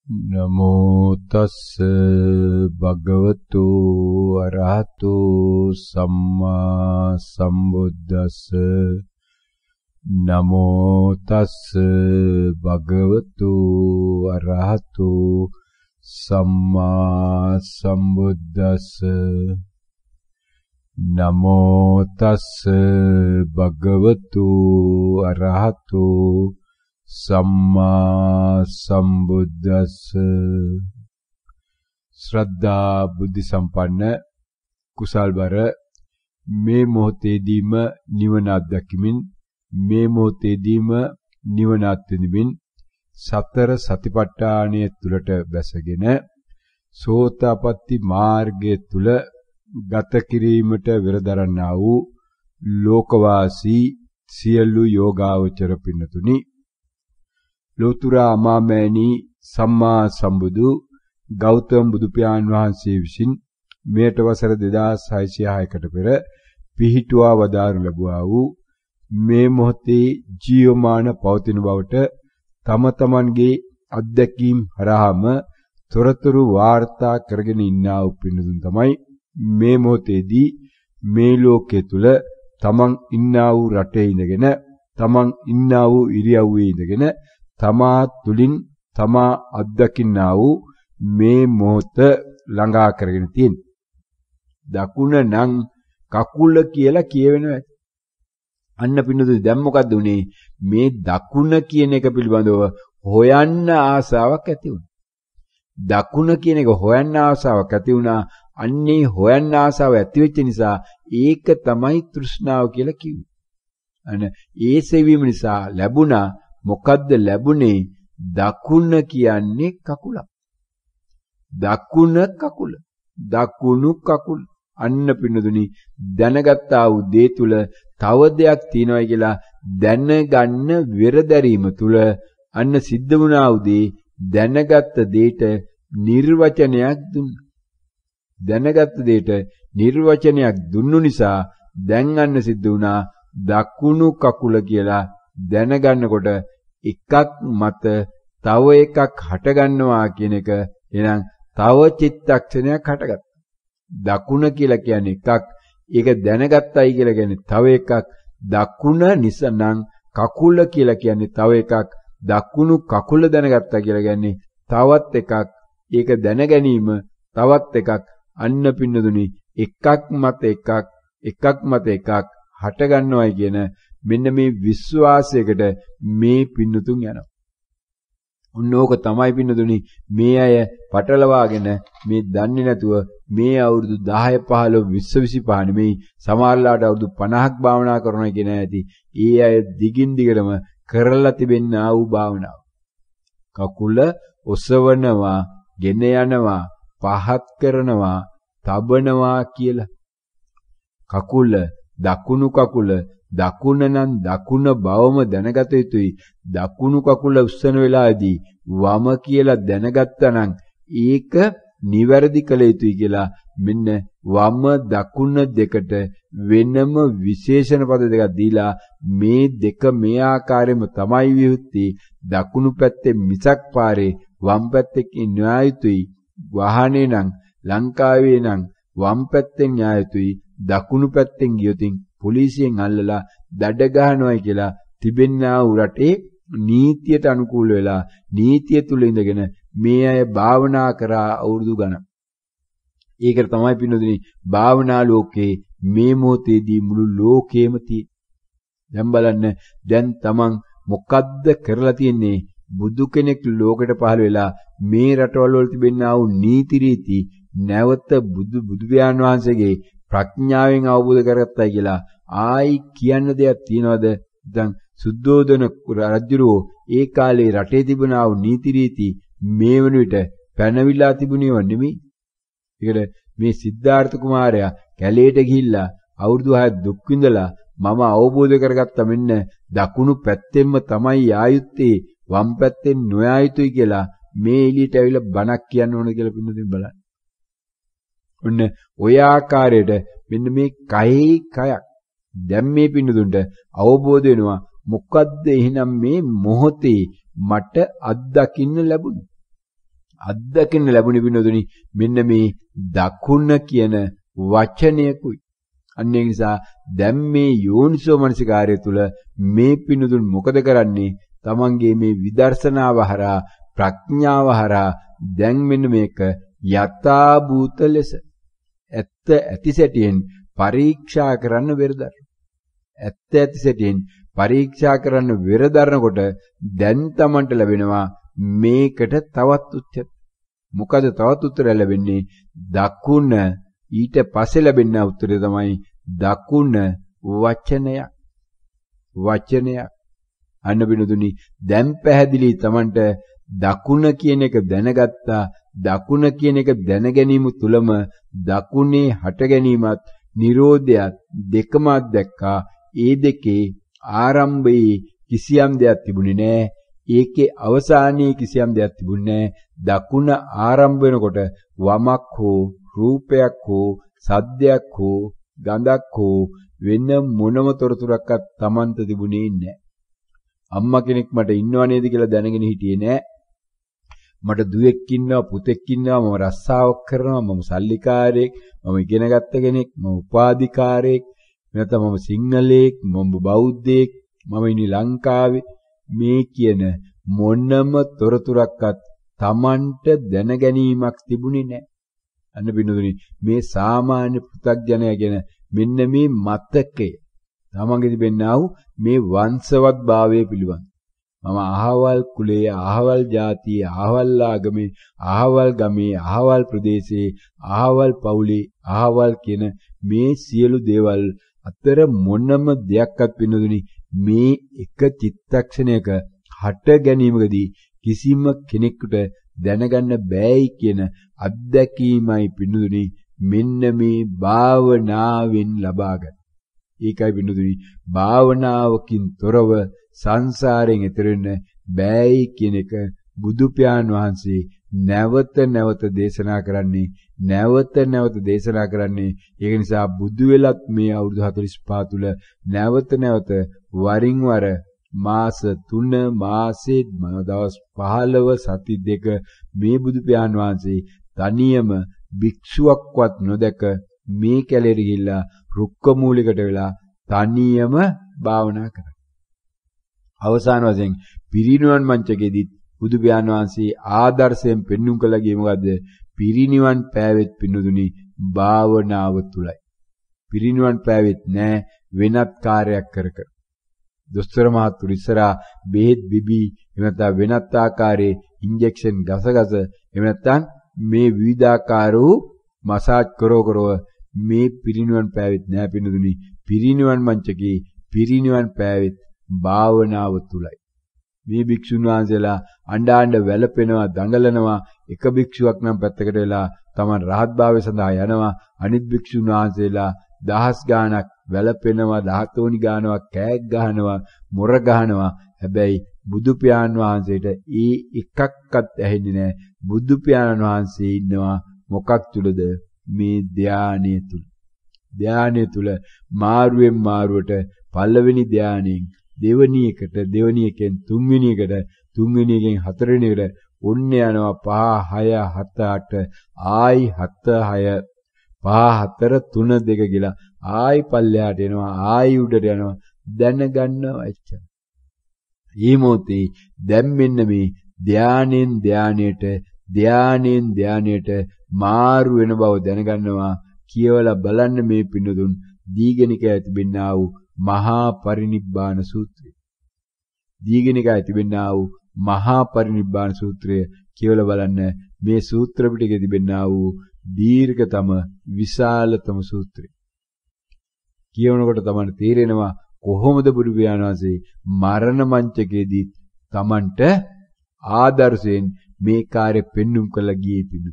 නමෝ තස්ස භගවතු අරහතු සම්මා සම්බුද්දස්ස නමෝ තස්ස භගවතු අරහතු සම්මා සම්බුද්දස්ස නමෝ තස්ස භගවතු අරහතු සම්මා සම්බුද්දස්ස ශ්‍රද්ධා බුද්ධ සම්පන්න කුසල්බර මේ මොහොතේදීම නිවන අත්දැකීමින් මේ මොහොතේදීම නිවන අත්විඳින්න සතර සතිපට්ඨානය තුලට බැසගෙන සෝතාපට්ටි මාර්ගය තුල ගත කිරීමට වෙරදරන්නා වූ ලෝකවාසී සියලු යෝගාවචර පින්නතුනි ලෝතුරා අමාමෑණී සම්මා සම්බුදු ගෞතම බුදු පියාණන් වහන්සේ විසින් මෙයට වසර 2606කට පෙර පිහිටුවා වදාරනු ලැබුවා වූ මේ මොහොතේ ජීවමාන පවතින බවට තම තමන්ගේ අත්දැකීම් හරහාම තොරතුරු වාර්තා කරගෙන ඉන්නා වූ පින්නතුන් තමයි මේ මොහොතේදී මේ ලෝකයේ තුල තමන් ඉන්නා වූ රටේ ඉඳගෙන තමන් ඉන්නා වූ ඉරියව්වේ ඉඳගෙන තමා තුලින් තමා අත්දකින්නා වූ මේ මොහොත ළඟා කරගෙන තියෙන. දකුණ නම් කකුල කියලා කියවෙනවා. අන්න පින්නතුනි දැන් මොකද්ද උනේ? මේ දකුණ කියන එක පිළිබඳව හොයන්න ආසාවක් ඇති වුණා. දකුණ කියන එක හොයන්න ආසාවක් ඇති වුණා. අන්නේ හොයන්න ආසාව ඇති වෙච්ච නිසා ඒක තමයි තෘෂ්ණාව කියලා කිව්වේ. අන්න ඒ සෙවීම නිසා ලැබුණා. මොකද්ද ලැබුණේ? දකුණ කියන්නේ කකුලක්. දකුණ කකුල. දකුණු කකුල. අන්න පින්නදුනි දැනගත්තා වූ දේ තුල තව දෙයක් තියෙනවා කියලා දැනගන්න වෙරදැරීම තුල අන්න සිද්ධ වුණා වූ දේ දැනගත්ත දෙයට නිර්වචනයක් දුන්නා. දැනගත්ත දෙයට නිර්වචනයක් දුන්නු නිසා දැන් අන්න සිද්ධ වුණා දකුණු කකුල කියලා දැනගන්නකොට එකක් මත තව එකක් හටගන්නවා කියන එක එහෙනම් තව චිත්තක්ෂණයක් හටගත්තා. දකුණ කියලා කියන්නේ එකක්, ඒක දැනගත්තයි කියලා කියන්නේ තව එකක්. දකුණ නිසනම් කකුල කියලා කියන්නේ තව එකක්. දකුණු කකුල දැනගත්තා කියලා කියන්නේ තවත් එකක්. ඒක දැන ගැනීම තවත් එකක්. අන්න පින්නදුනි එකක් මත එකක්, එකක් මත එකක් හට ගන්නවයි කියන මෙන්න මේ විශ්වාසයකට මේ පින්නතුන් යනවා. උන්නෝක තමයි පින්නතුනි මේ අය පටලවාගෙන මේ දන්නේ නැතුව මේ අවුරුදු 10 15 20 25 නෙමෙයි සමහරලාට අවුරුදු 50ක් භාවනා කරනවා කියන ඇති. ඒ අය දිගින් දිගටම කරලා තිබෙන ආ වූ භාවනාව. කකුල ඔසවනවා, ගෙන යනවා, පහත් කරනවා, තබනවා කියලා. කකුල දකුණු කකුල දකුණ නම් දකුණ බවම දැනගත යුතුයි. දකුණු කකුල උස්සන වෙලාවේදී වම කියලා දැනගත්තා නම් ඒක නිවැරදි කළ යුතුයි කියලා මෙන්න වම දකුණ දෙකට වෙනම විශේෂණ පද දෙකක් දීලා මේ දෙක මේ ආකාරයෙන්ම තමයි විහුත්ති. දකුණු පැත්තේ මිසක් පාරේ වම් පැත්තේ න්‍යාය යුතුයි. වාහනේ නම් ලංකාවේ නම් වම් පැත්තෙන් න්‍යාය යුතුයි. දකුණු පැත්තෙන් ගියොතින් පොලිසියෙන් අල්ලලා දඩ ගහනවායි කියලා තිබෙන්නා වූ රටේ නීතියට අනුකූල වෙලා නීතිය තුල ඉඳගෙන මේ අය භාවනා කරා අවුරුදු ගණන්. ඒකට තමයි පින්නොදිනේ භාවනා ලෝකේ මේ මොහොතේදී මුළු ලෝකෙම තියෙන්නේ. දැන් බලන්න දැන් තමන් මොකද්ද කරලා තියෙන්නේ? බුදු කෙනෙක් ලෝකෙට පහළ වෙලා මේ රටවල් වල තිබෙනා වූ නීති රීති නැවත බුදු පියාණන් වහන්සේගේ ප්‍රඥාවෙන් අවබෝධ කරගත්තයි කියලා ආයි කියන්න දෙයක් තියනවද? දැන් සුද්ධෝදන රජුරෝ ඒ කාලේ රටේ තිබුණා වූ නීති රීති මේ වන විට පැනවිලා තිබුණේව නෙමෙයි. ඒකට මේ සිද්ධාර්ථ කුමාරයා කැලේට ගිහිල්ලා අවුරුදු 6 දුක් විඳලා මම අවබෝධ කරගත්තා මෙන්න දකුණු පැත්තෙන්ම තමයි ආයුත්තේ වම් පැත්තෙන් නොආයුතුයි කියලා මේ එළියට ඇවිල්ලා බණක් කියන්න ඕන කියලා පින්නදින් බලන්න. ඔන්න ඔය ආකාරයට මෙන්න මේ කයෙහි කයක් දැන් මේ පින්නදුන්ට අවබෝධ වෙනවා මොකද්ද එහෙනම් මේ මොහොතේ මට අත්දකින්න ලැබුණේ. අත්දකින්න ලැබුණේ පින්නතුනි මෙන්න මේ දකුණ කියන වචනයකුයි. අන්න ඒ නිසා දැන් මේ යෝනිසෝ මනසිකාරය තුළ මේ පින්නතුන් මොකද කරන්නේ? තමන්ගේ මේ විදර්ශනාව හරහා ප්‍රඥාව හරහා දැන් මෙන්න මේක යථා භූත ලෙස ඇත්ත ඇති සැටියෙන් පරීක්ෂා කරන්න වෙරදරන. ඇත්ත ඇති සැටියෙන් පරීක්ෂා කරන්න වෙරදරනකොට දැන් තමන්ට ලැබෙනවා මේකට තවත් උත්තර. මොකද තවත් උත්තරය ලැබෙන්නේ දකුණ ඊට පස්සේ ලැබෙන උත්තරය තමයි දකුණ වචනයක්. වචනයක්. අන්න බිනුදුනි දැන් පැහැදිලි තමන්ට දකුණ කියන එක දැනගත්තා. දකුණ කියන එක දැන ගැනීම තුළම දකුණේ හට ගැනීමත් නිරෝධයත් දෙකම දැක්කා. ඒ දෙකේ ආරම්භයේ කිසියම් දෙයක් තිබුණේ නැහැ. ඒකේ අවසානයේ කිසියම් දෙයක් තිබුණේ නැහැ. දකුණ ආරම්භ වෙනකොට වමක් හෝ රූපයක් හෝ සද්දයක් හෝ ගඳක් හෝ වෙන මොනම තොරතුරක්වත් Tamanta තිබුණේ නැහැ. අම්මා කෙනෙක් මට ඉන්නව නේද කියලා දැනගෙන හිටියේ නැහැ. මට දුවෙක් ඉන්නවා පුතෙක් ඉන්නවා මම රස්සාවක් කරනවා මම සල්ලිකාරයෙක් මම ඉගෙන ගත්ත කෙනෙක් මම උපාධිකාරයෙක් නැත්නම් මම සිංහලෙක් මම බෞද්ධයෙක් මම ඉන්නේ ලංකාවේ මේ කියන මොනම තොරතුරක්වත් Tamanට දැන ගැනීමක් තිබුණේ නැහැ. අන්න බිනුදුනි මේ සාමාන්‍ය පෘථග්ජනය ගැන මෙන්න මේ මතකය තමන්ගේ තිබෙනා වූ මේ වංශවත් භාවය පිළිබඳ මම අහවල් කුලයේ අහවල් ජාතියේ අහවල් ආගමේ අහවල් ගමේ අහවල් ප්‍රදේශයේ අහවල් පවුලේ අහවල් කියන මේ සියලු දේවල් අතර මොනම දෙයක්වත් වෙනුදුනි මේ එක චිත්තක්ෂණයක හට ගැනීමකදී කිසිම කෙනෙකුට දැනගන්න බෑයි කියන අත්දැකීමයි පිනුදුනි මෙන්න මේ භාවනාවෙන් ලබාගන්න. ඒකයි පිනුදුනි භාවනාවකින් තොරව සංසාරයෙන් එතර වෙන්න බෑයි කියන එක බුදු පියාණන් වහන්සේ නැවත නැවත දේශනා කරන්නේ ඒක නිසා බුදු වෙලත් මේ අවුරුදු 45 තුල නැවත නැවත වරින් වර මාස 3 මාසේ දවස් 15 සති 2 මේ බුදු පියාණන් වහන්සේ තනියම භික්ෂුවක්වත් නොදක මේ කැලේට ගිහිල්ලා රුක්ක මූලිකට වෙලා තනියම භාවනා කරා. අවසාන වශයෙන් පිරිනිවන් මංචකයේදී බුදු පියාණන් වහන්සේ ආදර්ශයෙන් පෙන්눔 කළා ගියේ මොකද්ද? පිරිනිවන් පෑවෙත් පින්නුදුනි භාවනාව තුලයි. පිරිනිවන් පෑවෙත් නෑ වෙනත් කාර්යයක් කර. දොස්තර මහතුරු ඉස්සරහා බෙහෙත් බිබී එහෙම නැත්නම් වෙනත් ආකාරයේ ඉන්ජෙක්ෂන් ගසගස එහෙම නැත්නම් මේ විවිධාකාර වූ මසාජ් කරව මේ පිරිනිවන් පෑවෙත් නෑ පින්නුදුනි. පිරිනිවන් මංචකේ පිරිනිවන් පෑවෙත් භාවනාව තුලයි. මේ භික්ෂුන් වහන්සේලා අඬ වැළපෙනවා දඟලනවා එක භික්ෂුවක් නම් පැත්තකට වෙලා තමන් රහත් භාවය සඳහා යනවා අනිත් භික්ෂුන් වහන්සේලා දහස් ගාණක් වැළපෙනවා 13 ගාණක් කෑග් ගහනවා මොර ගහනවා. හැබැයි බුදු පියාණන් වහන්සේට ඒ එකක්වත් ඇහෙන්නේ නැහැ. බුදු පියාණන් වහන්සේ ඉන්නවා මොකක් තුලද? මේ ධානය තුල. ධානය තුල මාරුවෙන් මාරුවට පළවෙනි ධානයෙන් දෙවෙනි එකට දෙවෙනි එකෙන් තුන්වෙනි එකට තුන්වෙනි එකෙන් හතරවෙනි එකට ඔන්න යනවා 5 6 7 8 ආයි 7 6 5 4 3 2 කියලා ආයි පල්ලෙහාට එනවා ආයි උඩට යනවා දැනගන්නවා එච්චර. මේ මොහොතේ දැන් මෙන්න මේ ධානයෙන් ධානයට මාරු වෙන බව දැනගන්නවා. කියවලා බලන්න මේ පින්නදුන් දීඝනිකායේ තිබෙනා වූ මහා පරිනිබ්බාන සූත්‍රය. දීඝනිකායේ තිබෙනා වූ මහා පරිනිබ්බාන සූත්‍රය කියවලා බලන්න මේ සූත්‍ර පිටකයේ තිබෙනා වූ දීර්ඝතම විශාලතම සූත්‍රය. කියවනකොට තමයි තේරෙනවා කොහොමද බුදු පියාණන් වහන්සේ මරණ මංචකයේදී Tamanට ආදර්ශයෙන් මේ කාර්ය පෙන්눔 කළ ගියේ පිණු.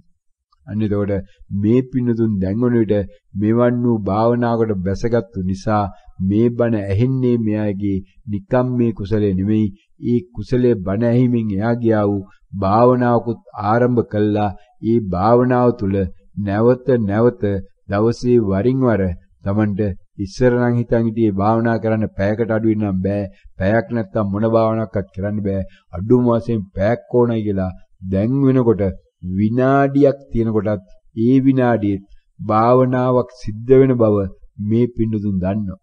අන්න එතකොට මේ පින්නතුන් දැන් වන විට මෙවන් වූ භාවනාවකට බැසගත්තු නිසා මේ බණ ඇහෙන්නේ මෙයාගේ නිකම් මේ කුසලයේ නෙමෙයි. ඒ කුසලයේ බණ ඇහිමින් එයා ගියා වූ භාවනාවකුත් ආරම්භ කළා. ඒ භාවනාව තුළ නැවත දවසේ වරින් වර Tamanට ඉස්සර නම් හිතන් හිටියේ භාවනා කරන්න පැයකට අඩු වෙනම් බෑ. පැයක් නැත්තම් මොන භාවනාවක්වත් කරන්න බෑ. අඩුම වශයෙන් පැයක් ඕනයි කියලා දැන් වෙනකොට විනාඩියක් තියෙනකොටත් ඒ විනාඩියේ භාවනාවක් සිද්ධ වෙන බව මේ පින්නතුන් දන්නවා.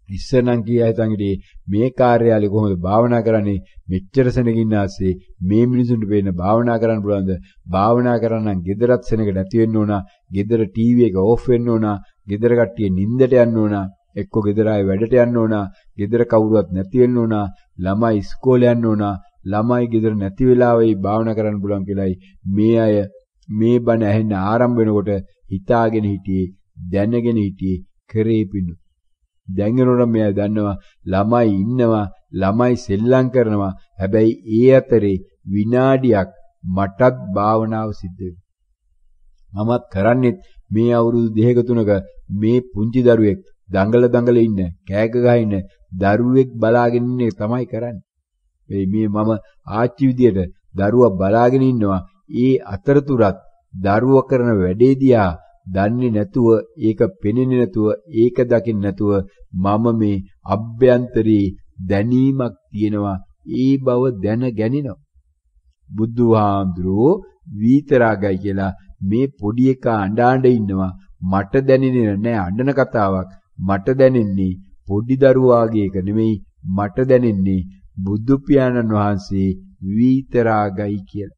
ඉස්සනම් කියා හිතන් ඉතින් මේ කාර්යාලේ කොහොමද භාවනා කරන්නේ මෙච්චර සෙනගින්න ආසේ මේ මිනිසුන්ට වෙන්න භාවනා කරන්න පුළුවන්ද? භාවනා කරන්න නම් ගෙදරත් සෙනග නැති වෙන්න ඕන. ගෙදර ටීවී එක ඕෆ් වෙන්න ඕන. ගෙදර කට්ටිය නිින්දට යන්න ඕන. එක්ක ගෙදර ආයේ වැඩට යන්න ඕන. ගෙදර කවුරුවත් නැති වෙන්න ඕන. ළමයි ඉස්කෝලේ යන්න ඕන. ළමයි ගෙදර නැති වෙලාවෙයි භාවනා කරන්න පුළුවන් කියලායි මේ අය මේ බණ ඇහෙන්න ආරම්භ වෙනකොට හිතාගෙන හිටියේ දැනගෙන හිටියේ කරේ පිණු. දැන් එනකොට මෙයා දන්නවා ළමයි ඉන්නවා ළමයි සෙල්ලම් කරනවා. හැබැයි ඒ අතරේ විනාඩියක් මටත් භාවනාව සිද්ධ වෙනවා. මමත් කරන්නේ මේ අවුරුදු 2ක 3ක මේ පුංචි දරුවෙක් දඟල ඉන්න කෑග ගහින්න දරුවෙක් බලාගෙන ඉන්නේ තමයි කරන්නේ. මේ මම ආච්චි විදියට දරුවා බලාගෙන ඉන්නවා. ඒ අතරතුරත් දරුවා කරන වැඩේ දිහා දන්නේ නැතුව ඒක පෙනෙන්නේ නැතුව ඒක දකින්න නැතුව මම මේ අභ්‍යන්තරේ දැනීමක් තියෙනවා. ඒ බව දැන ගැනිනවා. බුදුහාඳුරෝ විතරාගයි කියලා මේ පොඩි එකා අඬ ඉන්නවා. මට දැනෙන්නේ නැහැ අඬන කතාවක්. මට දැනෙන්නේ පොඩි දරුවාගේ එක නෙමෙයි. මට දැනෙන්නේ බුදු පියාණන් වහන්සේ විතරාගයි කියලා.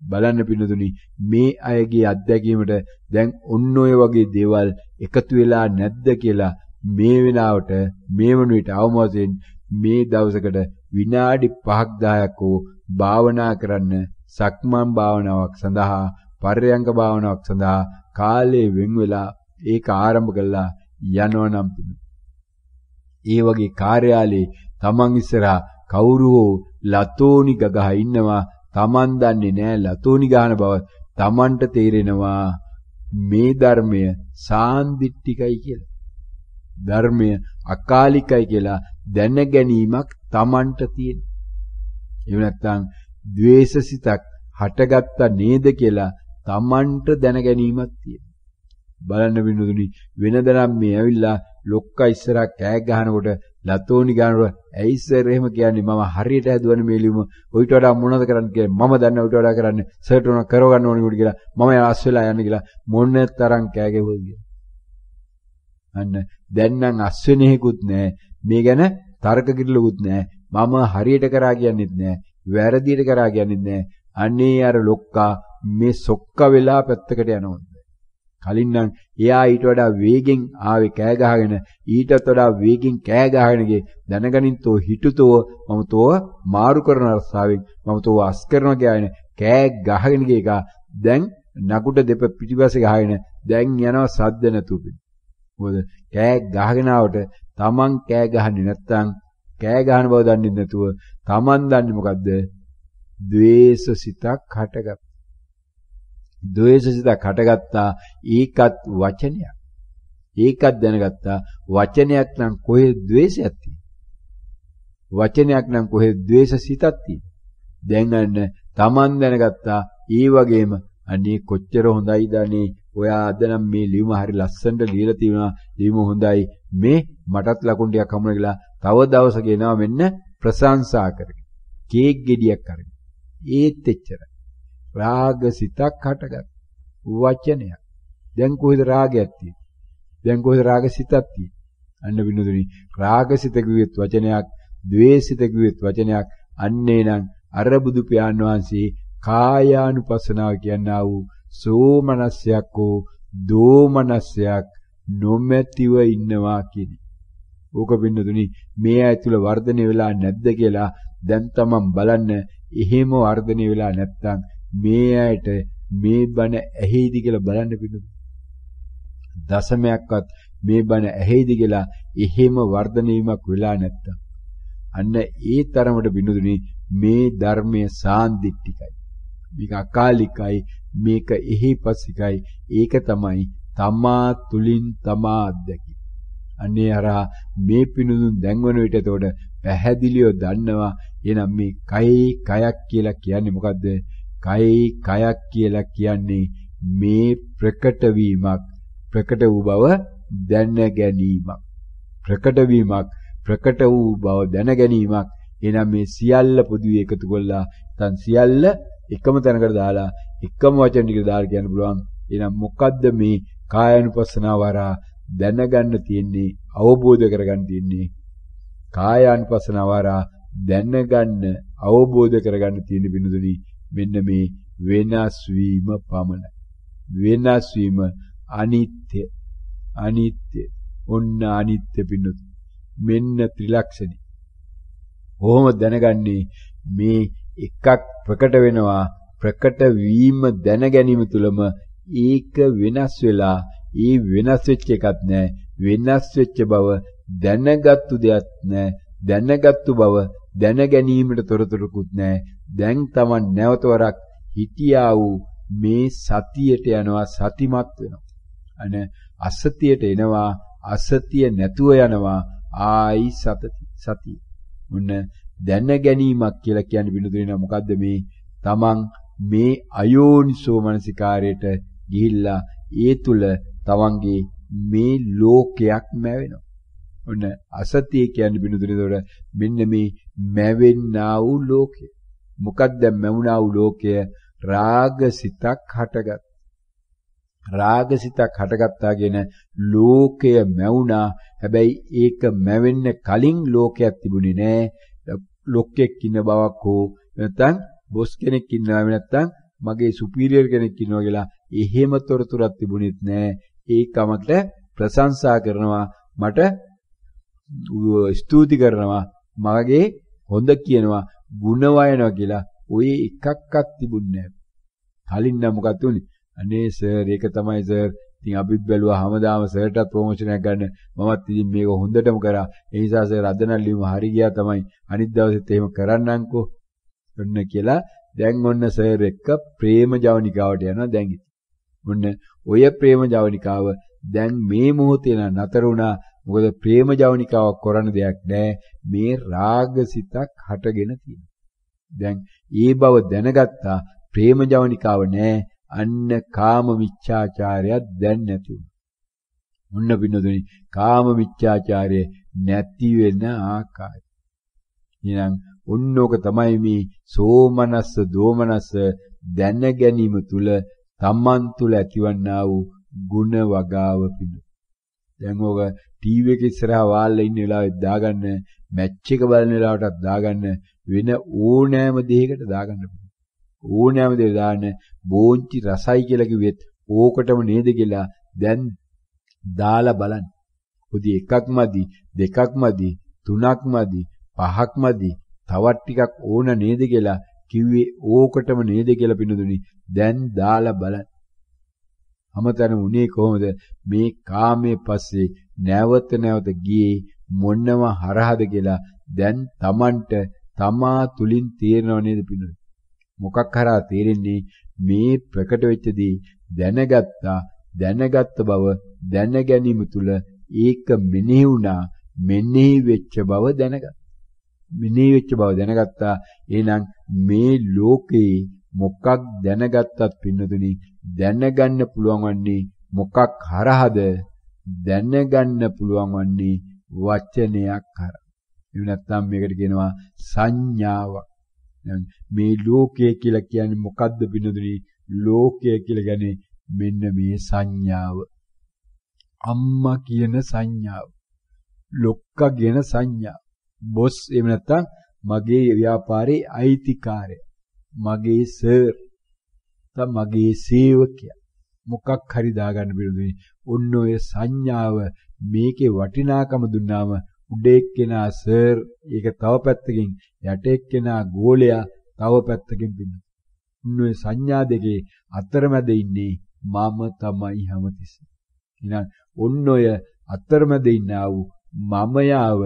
බලන්න පින්නතුනි මේ අයගේ අත්දැකීමට දැන් ඔන්න ඔය වගේ දේවල් එකතු වෙලා නැද්ද කියලා මේ වෙලාවට මේ වන විට අවමෝසෙන් මේ දවසකට විනාඩි 5ක් 10ක් හෝ භාවනා කරන්න සක්මන් භාවනාවක් සඳහා පර්යංක භාවනාවක් සඳහා කාලේ වෙන් වෙලා ඒක ආරම්භ කළා යනවා නම් ඒ වගේ කාර්යාලේ Taman ඉස්සරහා කවුරු හෝ ලතෝනි ගගහ ඉන්නවා. Taman දන්නේ නැහැ ලතෝනි ගහන බව. Tamanට තේරෙනවා මේ ධර්මය සාන්දිටිකයි කියලා. ධර්මය අකාලිකයි කියලා දැන ගැනීමක් Tamanට තියෙන. එහෙම නැත්නම් ද්වේෂසිතක් හටගත්තා නේද කියලා Tamanට දැන ගැනීමක් තියෙන. බලන්න විනුදුනි වෙනදනම් මේ ඇවිල්ලා ලොක්කා ඉස්සරහා කෑ ගහනකොට ලතෝනි ගානකොට ඇයි සර් එහෙම කියන්නේ මම හරියට හැදුවනේ මේ ලියුම ඔයිට වඩා මොනවද කරන්න කියලා මම දන්නේ ඔයිට වඩා කරන්න සර්ට උන කරව ගන්න ඕනේ කොට කියලා මම ආස් වෙලා යන්න කියලා මොන තරම් කෑ ගැහුවද කියලා. අන්න දැන් නම් අස් වෙන හේකුත් නැහැ. මේ ගැන තර්ක කිරලකුත් නැහැ. මම හරියට කරා කියන්නෙත් නැහැ. වැරදියට කරා කියන්නෙත් නැහැ. අනේ අර ලොක්කා මේ සොක්ක වෙලා පැත්තකට යනවා. කලින් නම් එයා ඊට වඩා වේගෙන් ආවේ කෑ ගහගෙන ඊටත් වඩා වේගෙන් කෑ ගහගෙන ගියේ දැනගනින්තෝ හිටුතෝ මම තෝ මාරු කරන රස්සාවෙන් මම තෝ අස් කරනවා කියන කෑ ගහගෙන ගිය එක දැන් නකුට දෙප පිටිපස්සේ ගහගෙන දැන් යනවා සද්ද නැතුව. මොකද කෑ ගහගෙන ආවට Taman කෑ ගහන්නේ නැත්තම් කෑ ගහන බව දන්නේ නැතුව Taman දන්නේ මොකද්ද? ද්වේෂසිතක් හටගත්තා. ද්වේෂසිතක් හටගත්තා ඒකත් වචනයක්. ඒකත් දැනගත්තා වචනයක් නම් කොහේ ද්වේෂයක් තියෙන්නේ. වචනයක් නම් කොහේ ද්වේෂසිතක් තියෙන්නේ. දැන් අන්න Taman දැනගත්තා ඒ වගේම අනේ කොච්චර හොඳයිද අනේ ඔයා අද නම් මේ ලියුම හරි ලස්සනට ලියලා තියෙනවා. ලියුම හොඳයි. මේ මටත් ලකුණු ටිකක් හම්බුනා කියලා තව දවසක එනවා මෙන්න ප්‍රශංසා කරගෙන. කේක් ගෙඩියක් අරගෙන. ඒත් එච්චරයි. රාගසිතක් හටගත් වචනයක්. දැන් කොහෙද රාගයක් තියෙන්නේ? දැන් කොහෙද රාගසිතක් තියෙන්නේ? අන්න විනෝදුනි රාගසිත කිව්වෙත් වචනයක්, ද්වේෂසිත කිව්වෙත් වචනයක්. අන්නේ නම් අර බුදු පියාණන් වහන්සේ කායානුපස්සනාව කියනා වූ සෝමනස්යක් හෝ දෝමනස්යක් නොමැතිව ඉන්නවා කියන්නේ. ඕක විනෝදුනි මේ ඇතුළ වර්ධනය වෙලා නැද්ද කියලා දැන් තමන් බලන්න. එහෙම වර්ධනය වෙලා නැත්තම් මේ ඇයට මේ බණ ඇහෙයිද කියලා බලන්න පිටුද දශමයක්වත් මේ බණ ඇහෙයිද කියලා එහෙම වර්ධනය වීමක් වෙලා නැත්තම් අන්න ඒ තරමට බිනුදුනේ මේ ධර්මයේ සාන්දිටිකයි මේක අකාලිකයි මේක එහිපස්සිකයි ඒක තමයි තමා තුලින් තමා අත්දැකීම. අනේ අරහා මේ පිනුදුන් දැන්වන විට එතකොට පැහැදිලිව දන්නවා එහෙනම් මේ කයි කයක් කියලා කියන්නේ මොකද්ද? කයි කයක් කියලා කියන්නේ මේ ප්‍රකට වීමක්, ප්‍රකට වූ බව දැන ගැනීමක්. ප්‍රකට වීමක්, ප්‍රකට වූ බව දැන ගැනීමක්. එහෙනම් මේ සියල්ල පොදුවේ එකතු කළා. නැත්නම් සියල්ල එකම තැනකට දාලා එකම වචන ටික දාලා කියන්න පුළුවන්. එහෙනම් මොකද්ද මේ කායානුපස්සනාව වරා දැනගන්න තියෙන්නේ, අවබෝධ කරගන්න තියෙන්නේ? කායානුපස්සනාව වරා දැනගන්න, අවබෝධ කරගන්න තියෙන බිනුදුනි මෙන්න මේ වෙනස් වීම පමණයි. වෙනස් වීම අනිත්‍ය. අනිත්‍ය. ඔන්න අනිත්‍ය බිනුදු. මෙන්න ත්‍රිලක්ෂණي. කොහොමද දැනගන්නේ? මේ එකක් ප්‍රකට වෙනවා. ප්‍රකට වීම දැන ගැනීම තුළම ඒක වෙනස් වෙලා, ඒ වෙනස් වෙච්ච එකක් නැහැ. වෙනස් වෙච්ච බව දැනගත්තු දෙයක් නැහැ. දැනගත්තු බව දැන ගැනීමට තොරතුරුකුත් නැහැ. දැන් Taman නැවත වරක් හිතියා වූ මේ සතියට යනවා, සතිමත් වෙනවා. අන අසතියට එනවා, අසතිය නැතුව යනවා. ආයි සතිය. මොන දැන ගැනීමක් කියලා කියන්නේ බිනුදුරිනා මොකද්ද මේ? Taman මේ අයෝනිසෝ මනසිකාරයට ගිහිල්ලා ඒ තුල Tamanගේ මේ ලෝකයක් මැවෙනවා. ඔන්න අසතිය කියන්නේ බිනුදුරිනේතොර මෙන්න මේ මැවෙන්නා වූ ලෝකය. මොකක්ද මැවුනා වූ ලෝකය? රාගසිතක් හටගත්. රාගසිතක් හටගත්තාගෙන ලෝකය මැවුනා. හැබැයි ඒක මැවෙන්න කලින් ලෝකයක් තිබුණේ නෑ. ලොක්කෙක් ඉන්න බවක් හෝ නැත්නම් බොස් කෙනෙක් ඉන්නවා නැත්නම් මගේ සුපීරියර් කෙනෙක් ඉන්නවා කියලා එහෙම තොරතුරක් තිබුණෙත් නෑ. ඒකමකට ප්‍රශංසා කරනවා, මට ස්තුති කරනවා, මගේ හොඳ කියනවා, ಗುಣ වයනවා කියලා ඔය එකක්වත් තිබුණේ නෑ. කලින් නම් මොකක්ද උනේ? අනේ සර් ඒක තමයි සර්. ඉතින් අපිත් බැලුවා හැමදාම සර්ටත් ප්‍රොමෝෂන් එකක් ගන්න. මමත් ඉතින් මේක හොඳටම කරා. ඒ නිසා සර් අද නම් ලියුම හරි ගියා තමයි. අනිත් දවසෙත් එහෙම කරන්නම්කෝ. ඔන්න කියලා දැන් ඔන්න සර් එක්ක ප්‍රේම ජවනිකාවට යනවා දැන් ඉතින්. ඔන්න ඔය ප්‍රේම ජවනිකාව දැන් මේ මොහොතේ නතර වුණා. මොකද ප්‍රේම ජවනිකාවක් කරන්න දෙයක් නැහැ. මේ රාගසිතක් හටගෙන තියෙනවා. දැන් ඒ බව දැනගත්තා. ප්‍රේම ජවනිකාව නැහැ. අන්න කාම මිච්ඡාචාරයක් දැන් නැති වුණා. මුන්න පින්නදුනි කාම මිච්ඡාචාරය නැති වෙන ආකාරය. එහෙනම් උන්නෝක තමයි මේ සෝමනස්ස දෝමනස්ස දැන ගැනීම තුල තමන් තුල ඇතිවන්නා වූ ಗುಣ වගාව පිණු. දැන් ඕක ටීවී එක ඉස්සරහා වාල්ලා ඉන්න වෙලාවෙත් දාගන්න, මැච් එක බලන වෙලාවටත් දාගන්න, වෙන ඕනෑම දෙයකට දාගන්න පුළුවන්. ඕනෑම දෙයක් දාන්න. බෝංචි රසයි කියලා කිව්වෙත් ඕකටම නේද කියලා දැන් දාලා බලන්න. පොඩි එකක් මදි, දෙකක් මදි, තුනක් මදි, පහක් මදි, තවත් ටිකක් ඕන නේද කියලා කිව්වේ ඕකටම නේද කියලා පිනුදුනි දැන් දාලා බලන්න. අමතන උනේ කොහොමද? මේ කාමයේ පස්සේ නැවත නැවත ගියේ මොනව හරහද කියලා දැන් Tamanට තමා තුලින් තේරෙනව නේද පිනුදුනි? මොකක් හරහා තේරෙන්නේ? මේ ප්‍රකට වෙච්ච දේ දැනගත්තා. දැනගත් බව දැන ගැනීම තුල ඒක මෙනෙහි වුණා. මෙනෙහි වෙච්ච බව දැනගත්තා. මෙනෙහි වෙච්ච බව දැනගත්තා. එහෙනම් මේ ලෝකේ මොකක් දැනගත්තත් පින්නතුනි දැනගන්න පුළුවන් වන්නේ මොකක් හරහාද? දැනගන්න පුළුවන් වන්නේ වචනයක් හරහා. එහෙම නැත්නම් මේකට කියනවා සංඥාවක්. මේ ලෝකය කියලා කියන්නේ මොකද්ද පින්නතුනි? ලෝකය කියලා කියන්නේ මෙන්න මේ සංඥාව. අම්මා කියන සංඥාව. ලොක්කා කියන සංඥාව. බොස් එහෙම නැත්නම් මගේ ව්‍යාපාරේ අයිතිකාරය. මගේ සර්. මගේ සේවකයා. මොකක් හරි දාගන්න පිළිදුනේ. ඔන්න ඔය සංඥාව මේකේ වටිනාකම දුන්නාම උඩ එක්කෙනා සර්, ඒක තව පැත්තකින් යට එක්කෙනා ගෝලයා තව පැත්තකින් පින්නු. ඔන්න ඔය සංඥා දෙකේ අතරමැද ඉන්නේ මම තමයි හැමතිස්සෙම. එහෙනම් ඔන්න ඔය අතරමැද ඉන්නා වූ මමයාව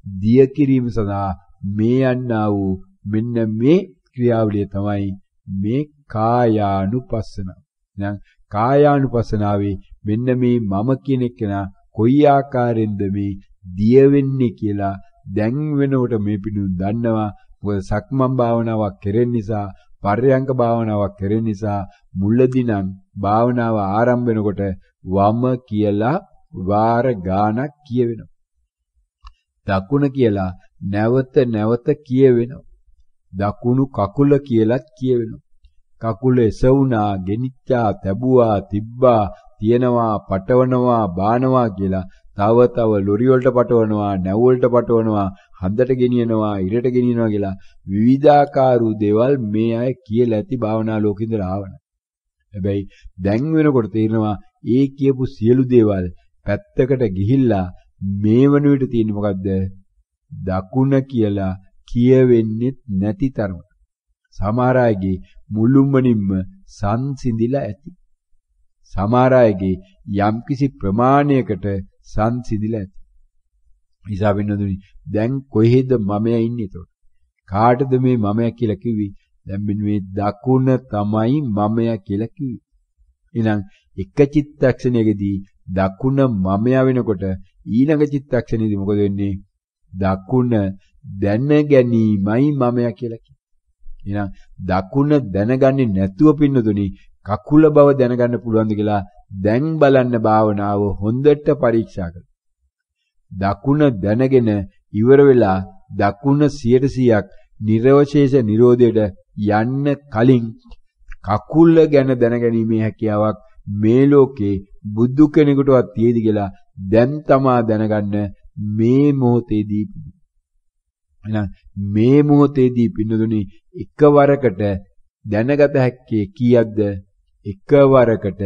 දිය කිරීම සඳහා මේ යන්නා වූ මෙන්න මේ ක්‍රියාවලිය තමයි මේ කායානුපස්සනාව. එහෙනම් කායානුපස්සනාවේ මෙන්න මේ මම කියන එකනා කොයි ආකාරයෙන්ද මේ දිය වෙන්නේ කියලා දැන් වෙනකොට මේ පිටු දන්නවා. මොකද සක්මන් භාවනාවක් කෙරෙන නිසා, පර්යංක භාවනාවක් කෙරෙන නිසා මුලදී නම් භාවනාව ආරම්භ වෙනකොට වම කියලා වාර ගානක් කියවෙනවා. දකුණ කියලා නැවත නැවත කියවෙනවා. දකුණු කකුල කියලාත් කියවෙනවා. කකුල එසවුනා, ගෙනිච්චා, තැබුවා, තිබ්බා, තියනවා, පටවනවා, බානවා කියලා තව ලොරි වලට පටවනවා, නැව් වලට පටවනවා, හඳට ගෙනියනවා, ඉරට ගෙනියනවා කියලා විවිධාකාර වූ දේවල් මේ අය කියලා ඇති භාවනා ලෝකෙ ඉඳලා ආවන. හැබැයි දැන් වෙනකොට තේරෙනවා ඒ කියපු සියලු දේවල් පැත්තකට ගිහිල්ලා මේ වන විට තියෙන්නේ මොකද්ද? දකුණ කියලා කියවෙන්නේ නැති තරමට. සමහර අයගේ මුළුමනින්ම සංසිඳිලා ඇති. සමහර අයගේ යම්කිසි ප්‍රමාණයකට සංසිඳිලා ඇති. නිසා වෙනදුනි දැන් කොහෙද මමයා ඉන්නේ එතකොට? කාටද මේ මමයා කියලා කිව්වේ? දැන් මේ දකුණ තමයි මමයා කියලා කිව්වේ. එහෙනම් එක චිත්තක්ෂණයකදී දකුණ මමයා වෙනකොට ඊළඟ චිත්තක්ෂණයේදී මොකද වෙන්නේ? දකුණ දැන ගැනීමයි මමයා කියලා කියන්නේ. එහෙනම් දකුණ දැනගන්නේ නැතුව පින්නතුනි කකුල බව දැනගන්න පුළුවන්ද කියලා දැන් බලන්න භාවනාව හොඳට පරීක්ෂා කරලා. දකුණ දැනගෙන ඉවර වෙලා දකුණ 100%ක් නිර්වශේෂ නිරෝධයට යන්න කලින් කකුල ගැන දැනගැනීමේ හැකියාවක් මේ ලෝකේ බුදු කෙනෙකුටවත් තියෙදි කියලා දැන් තමා දැනගන්න මේ මොහොතේදී. එහෙනම් මේ මොහොතේදී පින්නදුනි එකවරකට දැනගත හැක්කේ කීයක්ද? එකවරකට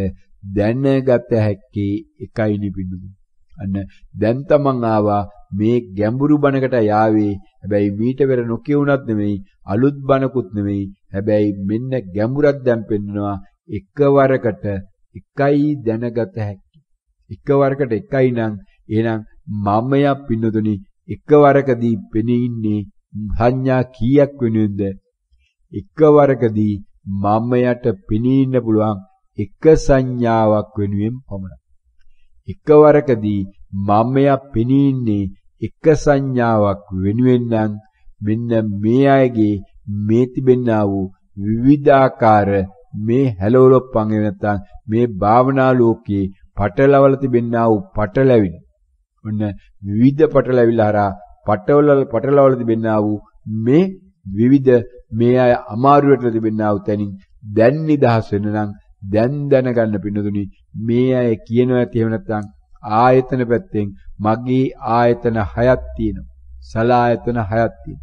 දැනගත හැක්කේ එකයිනේ පින්නදුනි. අන්න දැන් තමන් ආවා මේ ගැඹුරු බණකට යාවේ. හැබැයි මීට පෙර නොකියුණත් නෙමෙයි, අලුත් බණකුත් නෙමෙයි. හැබැයි මෙන්න ගැඹුරක් දැන් පෙන්නනවා. එකවරකට එකයි දැනගත හැකි. එකවරකට එකයි නම් එහෙනම් මමයා පින්නතුනි එකවරකදී පෙනී ඉන්නේ සංඥා කීයක් වෙනුවෙන්ද? එකවරකදී මමයට පෙනී ඉන්න පුළුවන් එක සංඥාවක් වෙනුවෙන් පමණයි. එකවරකදී මමයා පෙනී ඉන්නේ එක සංඥාවක් වෙනුවෙන් නම් මෙන්න මේ අයගේ මේ තිබෙන්නා වූ විවිධාකාර මේ හැලවලොප්පන් නැත්නම් මේ භාවනා ලෝකයේ පටලවල තිබෙන්නා වූ පටලැවිලි. ඔන්න විවිධ පටලැවිලි හරහා පටලවල තිබෙන්නා වූ මේ විවිධ මේ අය අමාරුවට තිබෙන්නා වූ තැනින් දැන් නිදහස් වෙන්න නම් දැන් දැනගන්න පින්නතුනි මේ අය කියනවා ඇති එහෙම නැත්නම් ආයතන පැත්තෙන් මගේ ආයතන 6ක් තියෙනවා. සලායතන 6ක් තියෙනවා.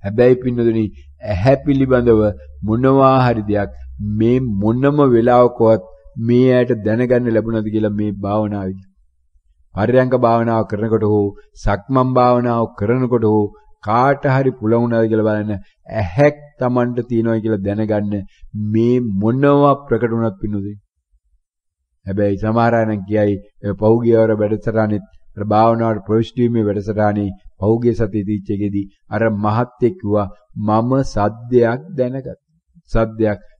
හැබැයි පින්නතුනි ඇහැ පිළිබඳව මොනවා හරි දෙයක් මේ මොනම වෙලාවකවත් මේ ඇයට දැනගන්න ලැබුණාද කියලා මේ භාවනාවේදී. පරියංග භාවනාව කරනකොට හෝ සක්මන් භාවනාව කරනකොට හෝ කාට හරි පුළුවන්ද කියලා බලන්න ඇහැක් Tamanට තියෙනවා කියලා දැනගන්න මේ මොනවා ප්‍රකට වුණත් පින්නුදේ. හැබැයි සමහර අය නම් කියයි පෞගියවර වැඩසටහනෙත් අර භාවනාවට ප්‍රවිෂ්ඨ වීමේ වැඩසටහනේ පෞගිය සතිය දීච්චේකෙදී අර මහත්යෙක් කිව්වා මම සද්දයක් දැනගත්තා.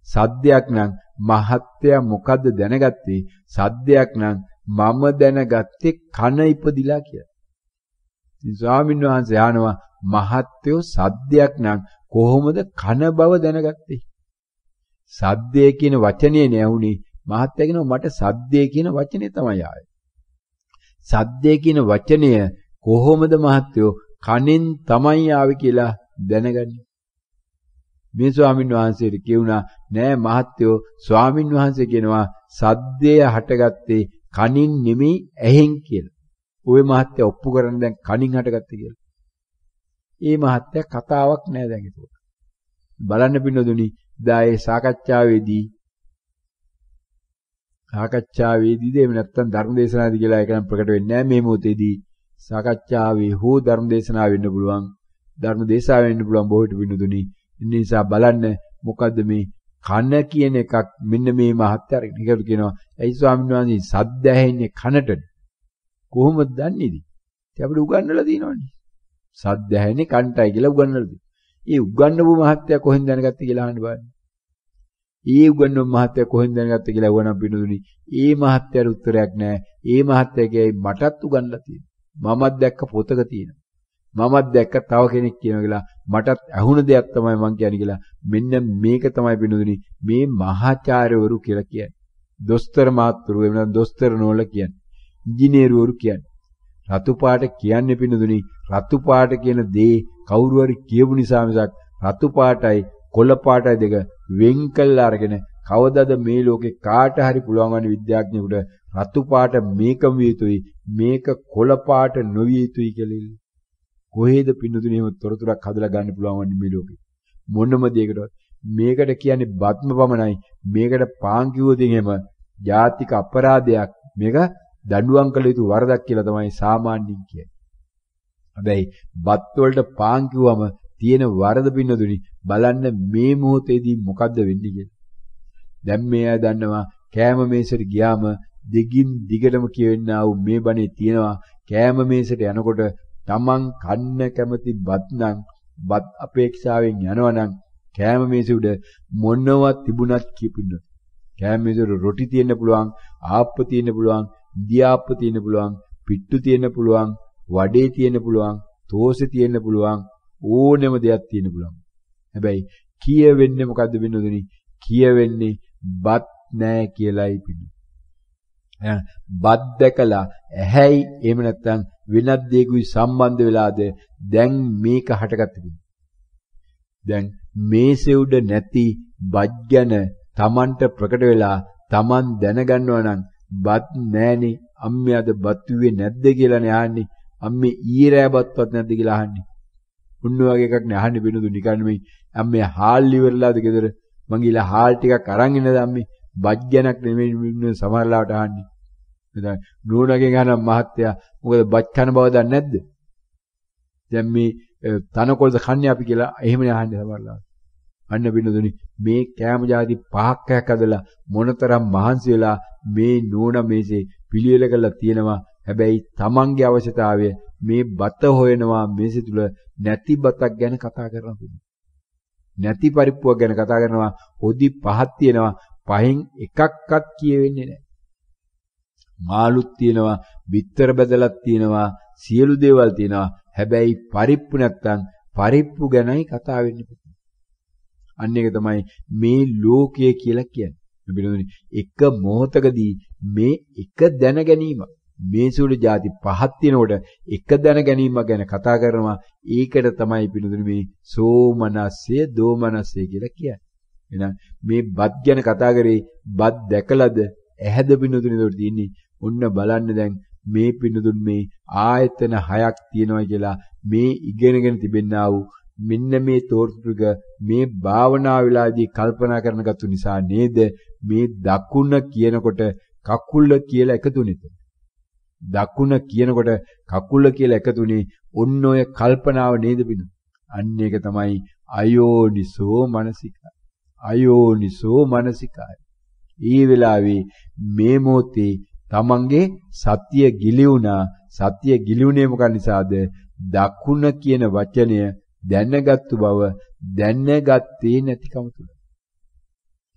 සද්දයක් නම් මහත්ය මොකද්ද දැනගත්තේ? සද්දයක් නම් මම දැනගත්තේ කන ඉපදිලා කියලා. ඉතින් ස්වාමීන් වහන්සේ ආනවා මහත්යෝ සද්දයක් නම් කොහොමද කන බව දැනගත්තේ? සද්දේ කියන වචනේ නෑවුනේ. මහත්ය කියනවා මට සද්දේ කියන වචනේ තමයි ආවේ. සද්දේ කියන වචනය කොහොමද මහත්යෝ කනෙන් තමයි ආවේ කියලා දැනගන්නේ. මේ ස්වාමීන් වහන්සේට කියුණා නෑ මහත්යෝ ස්වාමීන් වහන්සේ කියනවා සද්දය හටගත්තේ කනින් නෙමෙයි ඇහෙන් කියලා. ওই මහත්ය ඔප්පු කරන දැන් කනින් හටගත්තේ කියලා. ඒ මහත්ය කතාවක් නෑ දැන් ඒක. බලන්න පින්නදුනි දැන් සාකච්ඡාවේදී එහෙම නැත්නම් ධර්මදේශනාදී කියලා ඒක නම් ප්‍රකට වෙන්නේ නැහැ මේ මොහොතේදී. සාකච්ඡාවේ හෝ ධර්මදේශනාව වෙන්න පුළුවන්. ධර්මදේශාව වෙන්න පුළුවන් බොහෝට පින්නදුනි. ඒ නිසා බලන්න මොකද්ද මේ කන කියන එකක් මෙන්න මේ මහත්ය අරගෙන. ඒකට කියනවා ඇයි ස්වාමීන් වහන්සේ සද්ද ඇහෙන්නේ කනටද? කොහොමද දන්නේද? ඉතින් අපිට උගන්වලා තියෙනවනේ. සද්ද ඇහෙන්නේ කන්ටයි කියලා උගන්වලා තියෙනවා. ඒ උගන්වපු මහත්ය කොහෙන්ද දැනගත්තේ කියලා අහන්න බලන්න. ඒ උගන්වපු මහත්ය කොහෙන්ද දැනගත්තේ කියලා වුණා පිටුදුනි. ඒ මහත්යට උත්තරයක් නැහැ. ඒ මහත්ය කියයි මටත් උගන්වලා තියෙනවා. මමත් දැක්ක පොතක තියෙනවා. මමත් දැක්ක තව කෙනෙක් කියනවා කියලා මටත් ඇහුණ දෙයක් තමයි මං කියන්නේ කියලා. මෙන්න මේක තමයි පිටුදුනි මේ මහාචාර්යවරු කියලා කියන්නේ. දොස්තර මාත්‍රු වෙන දොස්තර නෝල කියන්නේ. ඉංජිනේරුවරු කියන්නේ. රතු පාට කියන්නේ පිටුදුනි රතු පාට කියන දේ කවුරු හරි කියපු නිසා මිසක් රතු පාටයි කොළ පාටයි දෙක වෙන් කළා අරගෙන කවදද මේ ලෝකේ කාට හරි පුළුවන් වන්නේ විද්‍යාඥයෙකුට රතු පාට මේකම විය යුතුයි මේක කොළ පාට නොවිය යුතුයි කියලා. කොහේද පින්නතුනේ එහෙම තොරතුරක් හදලා ගන්න පුළුවන් වන්නේ මේ ලෝකේ. මොනම දෙයකටවත් මේකට කියන්නේ බත්ම පමණයි. මේකට පාන් කිව්වොත් එහෙම ජාතික අපරාධයක් මේක දඬුවම් කළ යුතු වරදක් කියලා තමයි සාමාන්‍යයෙන් කියන්නේ. හැබැයි බත් වලට පාන් කිව්වම තියෙන වරද පින්නතුනි බලන්න මේ මොහොතේදී මොකද්ද වෙන්නේ කියලා. දැන් මේ අය දන්නවා කෑම මේසෙට ගියාම දිගින් දිගටම කියවෙන්නා වූ මේ බණේ තියෙනවා කෑම මේසෙට යනකොට තමන් කන්න කැමති බත් නම් බත් අපේක්ෂාවෙන් යනවනම් කෑම මේසෙ උඩ මොනවත් තිබුණත් කියපින්න. කෑම මේසෙ රොටි තියෙන්න පුළුවන්, ආප්ප තියෙන්න පුළුවන්, ඉන්දියාප්ප තියෙන්න පුළුවන්, පිට්ටු තියෙන්න පුළුවන්, වඩේ තියෙන්න පුළුවන්, තෝසෙ තියෙන්න පුළුවන්, ඕනෙම දෙයක් තියෙන්න පුළුවන්. හැබැයි කියවෙන්නේ මොකද්ද වෙනවදනි? කියවෙන්නේ බත් නෑ කියලායි පිළි. බත් දැකලා ඇහැයි එහෙම නැත්නම් වෙනත් දෙයකුයි සම්බන්ධ වෙලාද දැන් මේක හටගත්තේ. දැන් මේසෙ උඩ නැති බත් ගැන Tamanට ප්‍රකට වෙලා Taman දැනගන්නවා නම් බත් නෑනේ අම්මේ අද බත් උවේ නැද්ද කියලානේ අහන්නේ. අම්මේ ඊරෑ බත්වත් නැද්ද කියලා අහන්නේ. උන්න වගේ එකක් නේ අහන්නේ බිනුදු නිකන් මේ අම්මේ හාල් ඉවරලාද ගෙදර මං ගිහලා හාල් ටිකක් අරන් එන්නද අම්මේ බත් ගැනක් නෙමෙයි සමහරලාවට අහන්නේ. දැන් නෝනගෙන් අහන මහත්තයා මොකද බත් කන බව දන්නේ නැද්ද? දැන් මේ තනකොළද කන්නේ අපි කියලා එහෙමනේ අහන්නේ සමහරලාවට. අන්න බිනුදුනි මේ කෑම જાති පහක් හදලා මොනතරම් මහන්සි වෙලා මේ නෝන මේසේ පිළියෙල කරලා තියෙනවා. හැබැයි Tamanගේ අවශ්‍යතාවය මේ බත හොයනවා මේසෙ තුල නැති බතක් ගැන කතා කරනවා. නැති පරිප්පුවක් ගැන කතා කරනවා. හොදි පහක් තියෙනවා. පහෙන් එකක්වත් කියවෙන්නේ නැහැ. මාළුත් තියෙනවා, බිත්තර බදලක් තියෙනවා, සියලු දේවල් තියෙනවා. හැබැයි පරිප්පු නැත්තම් පරිප්පු ගැනයි කතා වෙන්නේ. අන්න ඒක තමයි මේ ලෝකය කියලා කියන්නේ. මෙබිලුනේ එක මොහොතකදී මේ එක දැන ගැනීම මේ සුළු જાති පහක් තියෙනකොට එක දැන ගැනීම ගැන කතා කරනවා. ඒකට තමයි පිනුදුනේ මේ සෝමනස්ය දෝමනස්ය කියලා කියන්නේ. එහෙනම් මේ බත් ගැන කතා කරේ බත් දැකලාද ඇහැද පිනුදුනේ උඩ තියෙන්නේ. ඔන්න බලන්න දැන් මේ පිනුදුන් මේ ආයතන 6ක් තියෙනවා කියලා මේ ඉගෙනගෙන තිබෙන්නා වූ මෙන්න මේ තෝරතුක මේ භාවනා වෙලාදී කල්පනා කරන ගත්තු නිසා නේද මේ දකුණ කියනකොට කකුල කියලා එකතුනේ. දකුණ කියනකොට කකුල කියලා එකතුනේ ඔන්න ඔය කල්පනාව නේද පිනු. අන්න ඒක තමයි අයෝනිසෝ මනසිකයි. අයෝනිසෝ මනසිකයි. ඊ වෙලාවේ මේ මොහොතේ තමන්ගේ සත්‍ය ගිලිුණා. සත්‍ය ගිලිුණේ මොකක් නිසාද? දකුණ කියන වචනය දැනගත්තු බව දැනගත්තේ නැතිකම තුල.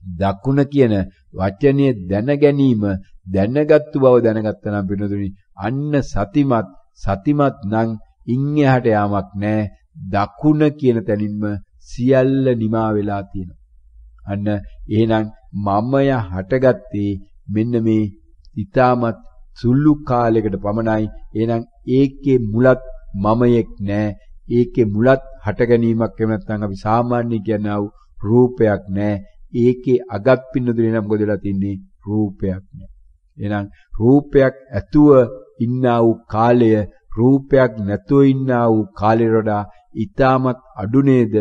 දකුණ කියන වචනේ දැන ගැනීම දැනගත්තු බව දැනගත්තා නම් පිනතුනි අන්න සතිමත් නම් ඉන් එහාට යාමක් නැහැ. දකුණ කියන තැනින්ම සියල්ල නිමා වෙලා තියෙනවා. අන්න එහෙනම් මමය හටගත්තේ මෙන්න මේ ඊටමත් සුළු කාලයකට පමණයි. එහෙනම් ඒකේ මුලත් මමයෙක් නැහැ. ඒකේ මුලත් හට ගැනීමක් එහෙම නැත්නම් අපි සාමාන්‍ය කියනා වූ රූපයක් නැහැ. ඒකේ අගත් පින්නදුනේ නම් මොකද වෙලා තින්නේ? රූපයක් නැහැ. එහෙනම් රූපයක් ඇතුව ඉන්නා වූ කාලය රූපයක් නැතුව ඉන්නා වූ කාලයට වඩා ඊටමත් අඩු නේද?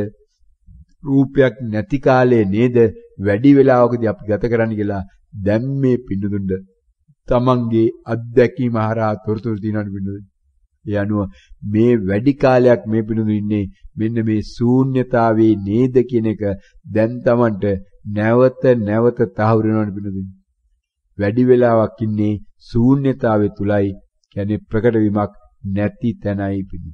රූපයක් නැති කාලේ නේද වැඩි වෙලාවකදී අපි ගත කරන්න කියලා දැන් මේ පින්නදුන්ට තමන්ගේ අත්දැකීම හරහා තොරතුරු දිනන පින්නදුන්. ඒ අනුව මේ වැඩි කාලයක් මේ පිනුදු ඉන්නේ මෙන්න මේ ශූන්‍යතාවේ නේද කියන එක දැන් Tamanට නැවත තහවුරු වෙනවනේ පිනුදු. වැඩි වෙලාවක් ඉන්නේ ශූන්‍යතාවේ තුලයි කියන්නේ ප්‍රකට වීමක් නැති තැනයි පිනු.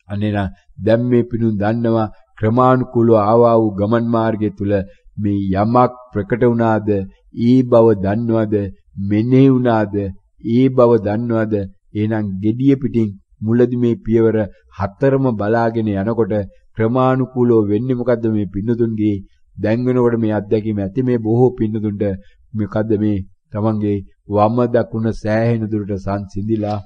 අනේන දැන් මේ පිනු දන්නවා ක්‍රමානුකූලව ආවා වූ ගමන් මාර්ගය තුල මේ යමක් ප්‍රකට වුණාද ඒ බව දන්නවද මෙනෙහි වුණාද ඒ බව දන්නවද. එහෙනම් gediya පිටින් මුලදි මේ පියවර 4ම බලාගෙන යනකොට ක්‍රමානුකූලව වෙන්නේ මොකද්ද මේ පින්නතුන්ගේ දැන් වෙනකොට මේ අත්දැකීම ඇති මේ බොහෝ පින්නතුන්ට මොකද්ද මේ තමන්ගේ වම දකුණ සෑහෙන දුරට සංසිඳිලා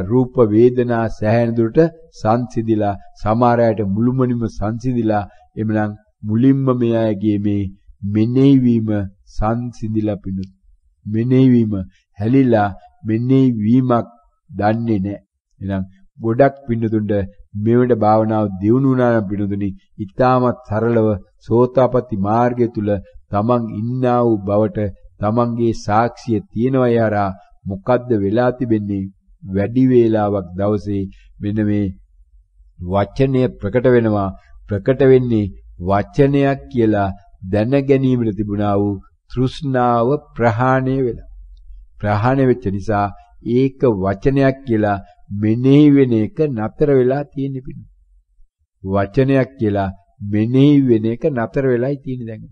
රූප වේදනා සෑහෙන දුරට සංසිඳිලා සමහර අයට මුළුමනින්ම සංසිඳිලා එමනම් මුලින්ම මේ අයගේ මේ මෙනෙහිවීම සංසිඳිලා පිණුත්. මෙනෙහිවීම හැලිලා මෙනෙහිවීමක් දන්නේ නැහැ. එහෙනම් ගොඩක් පිණුතුන්ට මෙවට භාවනාව දියුණු වුණා නම් පිණුතුනි ඊටමත් සරලව සෝතාපට්ටි මාර්ගය තුල තමන් ඉන්නා වූ බවට තමන්ගේ සාක්ෂිය තියෙනවා යරා මොකද්ද වෙලා තිබෙන්නේ වැඩි වේලාවක් දවසේ මෙන්න මේ වචනය ප්‍රකට වෙනවා ප්‍රකට වෙන්නේ වචනයක් කියලා දැන ගැනීමට තිබුණා වූ තෘෂ්ණාව ප්‍රහාණය වෙලා ප්‍රහාණය වෙච්ච නිසා ඒක වචනයක් කියලා මෙනෙහි වෙන එක නතර වෙලා තියෙන පිණි. වචනයක් කියලා මෙනෙහි වෙන එක නතර වෙලායි තියෙන්නේ දැන්.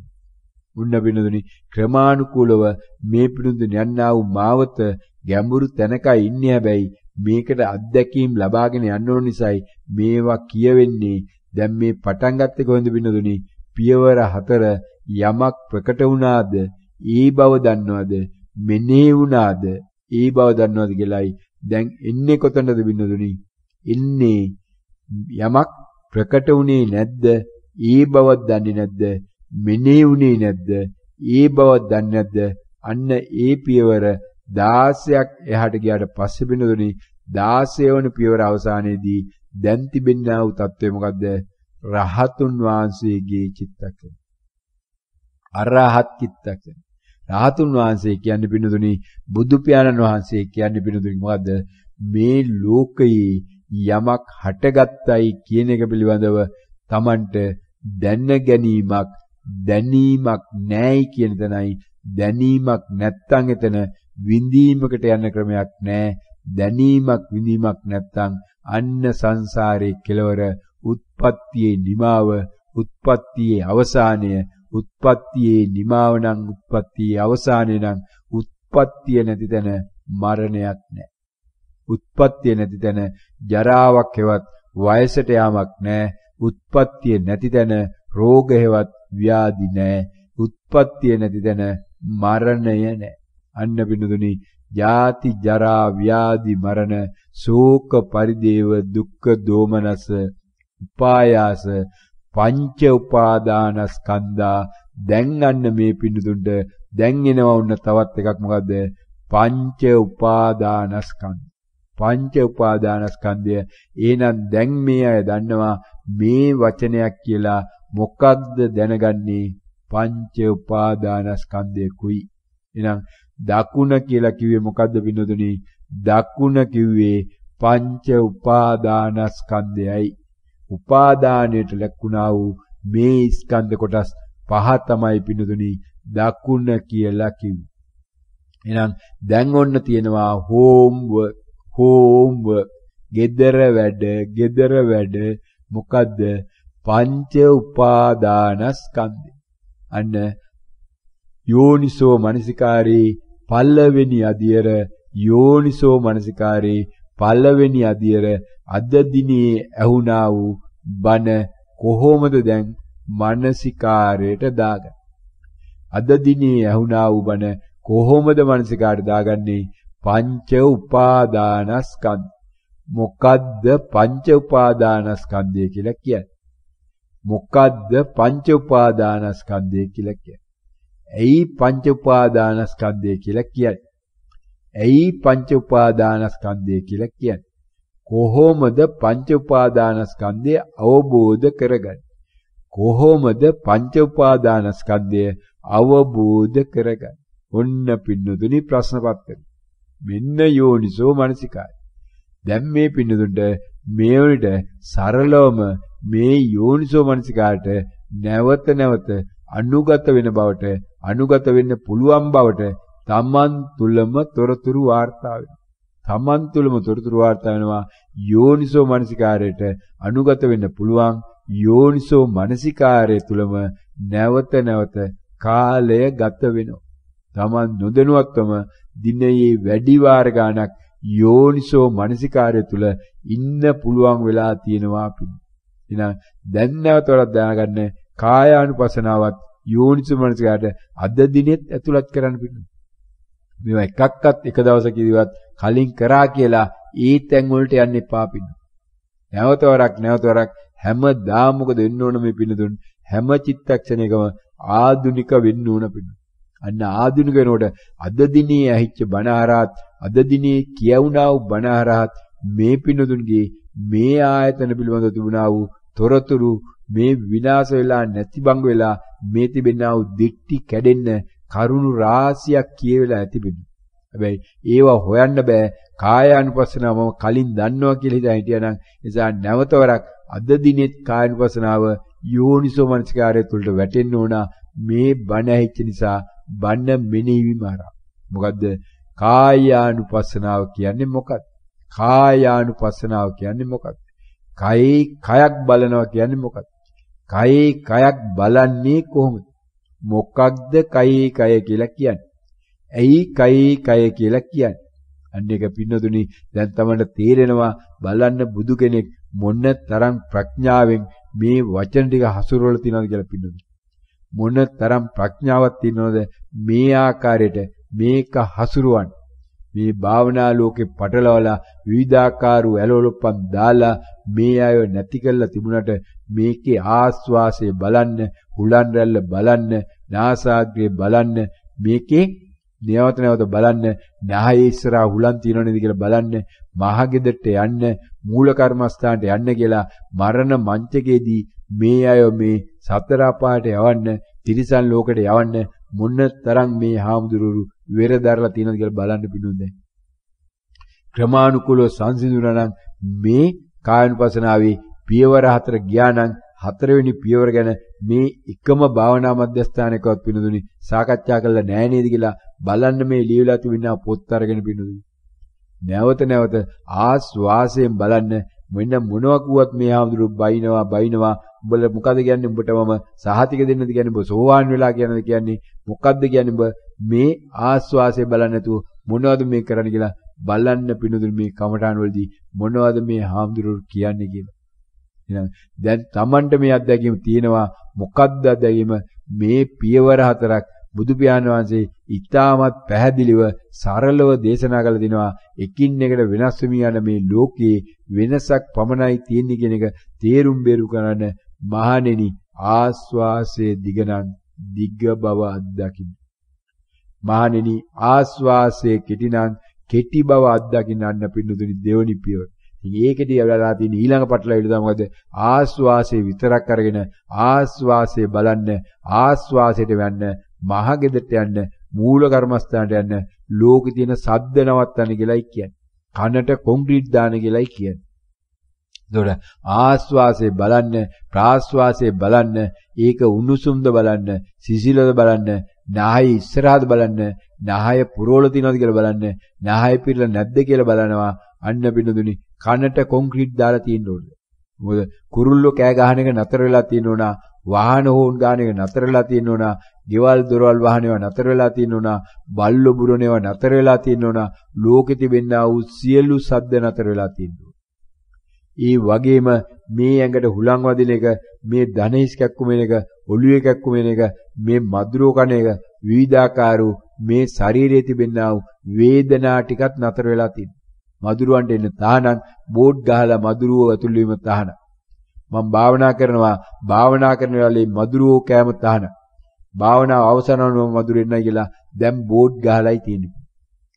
උන්න පිණුදුනි ක්‍රමානුකූලව මේ පිණුදුනි යන්නා වූ මාවත ගැඹුරු තැනකයි ඉන්නේ හැබැයි මේකට අත්දැකීම් ලබාගෙන යන්න ඕන නිසායි මේවා කියවෙන්නේ. දැන් මේ පටන් ගත්තේ කොහෙන්ද පිණුදුනි? පියවර 4 යමක් ප්‍රකට වුණාද ඒ බව දන්නවද? මෙනෙහි වුණාද ඒ බව දන්නවද කියලායි දැන් එන්නේ කොතනද පින්නදුනි? එන්නේ යමක් ප්‍රකට වුණේ නැද්ද? ඒ බවක් දන්නේ නැද්ද? මෙනෙහි වුණේ නැද්ද? ඒ බවක් දන්නේ නැද්ද? අන්න ඒ පියවර 16ක් එහාට ගියාට පස්සේ පින්නදුනි 16 වන පියවර අවසානයේදී දැන් තිබෙනා වූ තත්ත්වය මොකද්ද? රහතුන් වහන්සේගේ චිත්තක්ෂණ. අරහත් චිත්තක්ෂණ. රහතුන් වහන්සේ කියන්නේ පින්නදුනි බුදු පියාණන් වහන්සේ කියන්නේ පින්නදුනි මොකද්ද? මේ ලෝකයේ යමක් හටගත්තයි කියන එක පිළිබඳව Tamanට දැන ගැනීමක් දැනීමක් නැයි කියන තැනයි දැනීමක් නැත්තම් එතන විඳීමකට යන ක්‍රමයක් නැහැ. දැනීමක් විඳීමක් නැත්තම් අන්න සංසාරේ කෙලවර උත්පත්තියේ නිමාව උත්පත්තියේ අවසානය උත්පත්තියේ නිමාව නම් උත්පත්තියේ අවසානය නම් උත්පත්තිය නැති තැන මරණයක් නැහැ. උත්පත්තිය නැති තැන ජරාවක් හෙවත් වයසට යාමක් නැහැ. උත්පත්තිය නැති තැන රෝග හෙවත් ව්‍යාධි නැහැ. උත්පත්තිය නැති තැන මරණය නැහැ. අන්න පිනුදුනි ජාති ජරා ව්‍යාධි මරණ ශෝක පරිදේව දුක්ඛ දෝමනස උපායාස පංච උපාදානස්කන්ධා දැන් අන්න මේ පින්නතුන්ට දැන් එනවා උන්න තවත් එකක් මොකද්ද? පංච උපාදානස්කන්ධ. පංච උපාදානස්කන්ධය. එහෙනම් දැන් මේ අය දන්නවා මේ වචනයක් කියලා මොකක්ද දැනගන්නේ? පංච උපාදානස්කන්ධය කුයි. එහෙනම් දකුණ කියලා කිව්වේ මොකද්ද පින්නතුනි? දකුණ කිව්වේ පංච උපාදානස්කන්ධයයි. උපාදානයට ලැබුණා වූ මේ ස්කන්ධ කොටස් පහ තමයි පින්නතුනි දකුණ කියලා කිව්වේ. එහෙනම් දැන් ඔන්න තියෙනවා හෝම්වර්ක් gedara වැඩ මොකද්ද? පංච උපාදානස්කන්ධය. අන්න යෝනිසෝ මනසිකාරේ පළවෙනි අදියර යෝනිසෝ මනසිකාරේ පළවෙනි අදියර අද දිනේ ඇහුණා වූ බණ කොහොමද දැන් මනසිකාරයට දාගන්නේ? අද දිනේ ඇහුණා වූ බණ කොහොමද මනසිකාරයට දාගන්නේ? පංච උපාදානස්කන්ධ. මොකද්ද පංච උපාදානස්කන්ධය කියලා කියන්නේ? මොකද්ද පංච උපාදානස්කන්ධය කියලා කියන්නේ? ඇයි පංච උපාදානස්කන්ධය කියලා කියන්නේ? ඇයි පංච උපාදානස්කන්ධය කියලා කියන්නේ? කොහොමද පංච උපාදානස්කන්ධය අවබෝධ කරගන්නේ? කොහොමද පංච උපාදානස්කන්ධය අවබෝධ කරගන්නේ? ඔන්න පින්නතුනි ප්‍රශ්න පත්‍රය. මෙන්න යෝනිසෝ මනසිකාරය. දැන් මේ පින්නතුන්ට මේ වලට සරලවම මේ යෝනිසෝ මනසිකාරයට නැවත අනුගත වෙන බවට අනුගත වෙන්න පුළුවන් බවට තමන් තුළම තොරතුරු වාර්තා වෙනවා. තමන් තුළම තොරතුරු වාර්තා වෙනවා. යෝනිසෝ මනසිකාරයට අනුගත වෙන්න පුළුවන්. යෝනිසෝ මනසිකාරය තුළම නැවත කාලය ගත වෙනවා. තමන් නොදැනුවත්වම දිනයේ වැඩි වාර ගණනක් යෝනිසෝ මනසිකාරය තුළ ඉන්න පුළුවන් වෙලා තියෙනවා පිළි. එහෙනම් දැන් නැවතවත් දැනගන්න කායානුපසනාවත් යෝනිසෝ මනසිකාරයට අද දිනෙත් ඇතුළත් කරන්න පිළි. මේවා එකක්වත් එක දවසකදීවත් කලින් කරා කියලා ඒ තැන් වලට යන්න එපා පිළි. නැවත වරක් හැමදාම මොකද වෙන්න ඕන මේ පිළිතුන් හැම චිත්තක්ෂණයකම ආධුනික වෙන්න ඕන පිටු. අන්න ආධුනික වෙනකොට අද දිනේ ඇහිච්ච බණහරහත් අද දිනේ කියවුණා වූ බණහරහත් මේ පින්නතුන්ගේ මේ ආයතන පිළිබඳව තිබුණා වූ තොරතුරු මේ විනාශ වෙලා නැතිබංග වෙලා මේ තිබෙනා වූ දික්ටි කැඩෙන්න කරුණු රාශියක් කියවිලා ඇතිබෙනවා. හැබැයි ඒවා හොයන්න බෑ. කායානුපස්සනාව මම කලින් දන්නවා කියලා හිතා හිටියානම් නිසා නැවතවරක් අද දිනෙත් කායානුපස්සනාව යෝනිසෝ මනසිකාරය තුළට වැටෙන්න ඕන. මේ බණ ඇහිච්ච නිසා බණ මෙනෙහිවීම හරහා. මොකද්ද කායානුපස්සනාව කියන්නේ මොකක්ද? කායානුපස්සනාව කියන්නේ මොකක්ද? කයි කයක් බලනවා කියන්නේ මොකක්ද? කයි කයක් බලන්නේ කොහොමද? මොකක්ද කයි කය කියලා කියන්නේ? ඇයි කයි කය කියලා කියන්නේ? අන්න එක පින්නතුනි දැන් තමයි තේරෙනවා බලන්න බුදු කෙනෙක් මොන තරම් ප්‍රඥාවෙන් මේ වචන ටික හසුරවල තියනවද කියලා පින්නතුනි. මොන තරම් ප්‍රඥාවක් තියනවද මේ ආකාරයට මේක හසුරුවන්න. මේ භාවනා ලෝකේ පටලවලා විවිධාකාර ඇලවලුප්පන් දාලා මේ අය නැති කරලා තිබුණට මේකේ ආස්වාසය බලන්න, හුලන් රැල්ල බලන්න, නාසාග්‍රේ බලන්න, මේකේ නැවත නැවත බලන්න, නාහයේ ඉස්සරහා හුලන් තියනව නේද කියලා බලන්න, මහගෙදරට යන්න, මූල කර්මස්ථානට යන්න කියලා මරණ මංචකයේදී මේ අය මේ සතර අපායට යවන්න, තිරිසන් ලෝකෙට යවන්න මොන තරම් මේ හාමුදුරුවෝ වෙර දරලා තියෙනවද කියලා බලන්න පිටුනේ. ක්‍රමානුකූලව සංසිඳුණා නම් මේ කායනුපසනාවේ පියවර 4 ගියා නම් 4 වෙනි පියවර ගැන මේ එකම භාවනා මධ්‍යස්ථානයකවත් පිටුදුනි සාකච්ඡා කළා නෑ නේද කියලා බලන්න මේ ලියවිලා තිබෙනා පොත් අරගෙන පිටුදුනි. නැවත නැවත ආස්වාසයෙන් බලන්න මෙන්න මොනවා කිව්වත් මේ හාමුදුරුවෝ බයිනවා උඹල මොකද කියන්නේ උඹට මම සහතික දෙන්නද කියන්නේ උඹ සෝවාන් වෙලා කියනද කියන්නේ මොකද්ද කියන්නේ උඹ මේ ආස්වාසය බලන්න නැතුව මොනවද මේ කරන්නේ කියලා බලන්න පිනුදුල් මේ කමඨාන් වලදී මොනවද මේ හාමුදුරුවෝ කියන්නේ කියලා. එහෙනම් දැන් Tamanට මේ අත්දැකීම තියෙනවා මොකද්ද අත්දැකීම මේ පියවර 4ක් බුදු පියාණන් වහන්සේ ඉතාමත් පැහැදිලිව සරලව දේශනා කළ දිනවා. එකින් එකට වෙනස් වෙමින් යන මේ ලෝකයේ වෙනසක් පමණයි තියෙන්නේ කියන එක තේරුම් බේරු කරන්න මහණෙනි ආස්වාසයේ දිගනන් දිග්ග බව අත්දකින්න. මහණෙනි ආස්වාසයේ කෙටිනම් කෙටි බව අත්දකින්න අන්න පින්නතුනි දෙවනි පියවර. ඉතින් ඒකෙදී යවලා තියෙන ඊළඟ පටලවිලි තමයි මොකද ආස්වාසයේ විතරක් අරගෙන ආස්වාසයේ බලන්න ආස්වාසයට යන්න මහගෙදරට යන්න මූල කර්මස්ථානට යන්න ලෝකේ තියෙන සද්ද නවත්තන්න කියලායි කියන්නේ. කනට කොන්ක්‍රීට් දාන්න කියලායි කියන්නේ. ඒතකොට ආස්වාසයේ බලන්න ප්‍රාස්වාසයේ බලන්න ඒක උණුසුම්ද බලන්න සිසිලද බලන්න නාහය ඉස්සරහද බලන්න නාහය පුරවල තියනවද කියලා බලන්න නාහය පිරලා නැද්ද කියලා බලනවා. අන්න පින්නදුනි කනට කොන්ක්‍රීට් දාලා තියෙන්න ඕනේ. මොකද කුරුල්ලෝ කෑ ගහන එක නතර වෙලා තියෙන්න ඕන. වාහන හෝන් ගාන එක නතර වෙලා තියෙන්න ඕන. ගෙවල් දොරවල් වාහන ඒවා නතර වෙලා තියෙන්න ඕන. බල්ලෝ බුරණ ඒවා නතර වෙලා තියෙන්න ඕන. ලෝකෙ තිබෙනා වූ සියලු සද්ද නතර වෙලා තියෙන්න ඕන. ඒ වගේම මේ ඇඟට හුලං වදින එක, මේ ධනෙස් කැක්කුම එක, ඔළුවේ කැක්කුම එක, මේ මధుරෝ කන එක, විවිධාකාර මේ ශරීරයේ තිබෙනා වූ වේදනා ටිකත් නතර වෙලා තියෙනවා. මధుරවන්ට එන්න තහනම් බෝඩ් ගහලා මధుරව ඇතුළු වීම තහනම්. මම භාවනා කරන වෙලාවේ මధుරව කෑම තහනම්. භාවනාව අවසන් වුණොත් මధుර එන්නයි කියලා දැන් බෝඩ් ගහලායි තියෙන්නේ.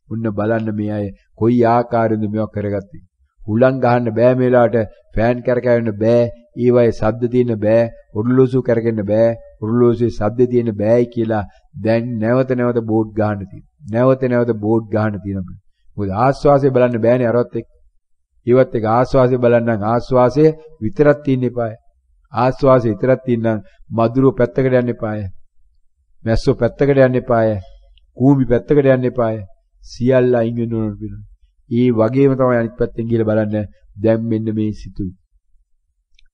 උන්න බලන්න මේ අය කොයි ආකාරයෙන්ද මේවා කරගත්තේ. හුලං ගහන්න බෑ මේ වෙලාවට, ෆෑන් කරකවන්න බෑ, ඊවයේ සද්ද තියෙන්න බෑ, ඔරලෝසු කරගෙන බෑ, ඔරලෝසුවේ සද්ද තියෙන්න බෑයි කියලා දැන් නැවත නැවත බෝඩ් ගහන්න තියෙනවා. නැවත නැවත බෝඩ් ගහන්න තියෙනවා. මොකද ආස්වාසය බලන්න බෑනේ අරවත් එක්ක. ඊවත් එක ආස්වාසය බලන්නම් ආස්වාසය විතරක් තියෙන්න එපාය. ආස්වාසය විතරක් තියෙනනම් මధుරෝ පැත්තකට යන්න එපාය. මැස්සෝ පැත්තකට යන්න එපාය. කූඹි පැත්තකට යන්න එපාය. සියල්ල අයින් වෙන්න ඕන පිළිතුර. ඒ වගේම තමයි අනිත් පැත්තෙන් ගිහලා බලන්න දැන් මෙන්න මේ සිතුයි.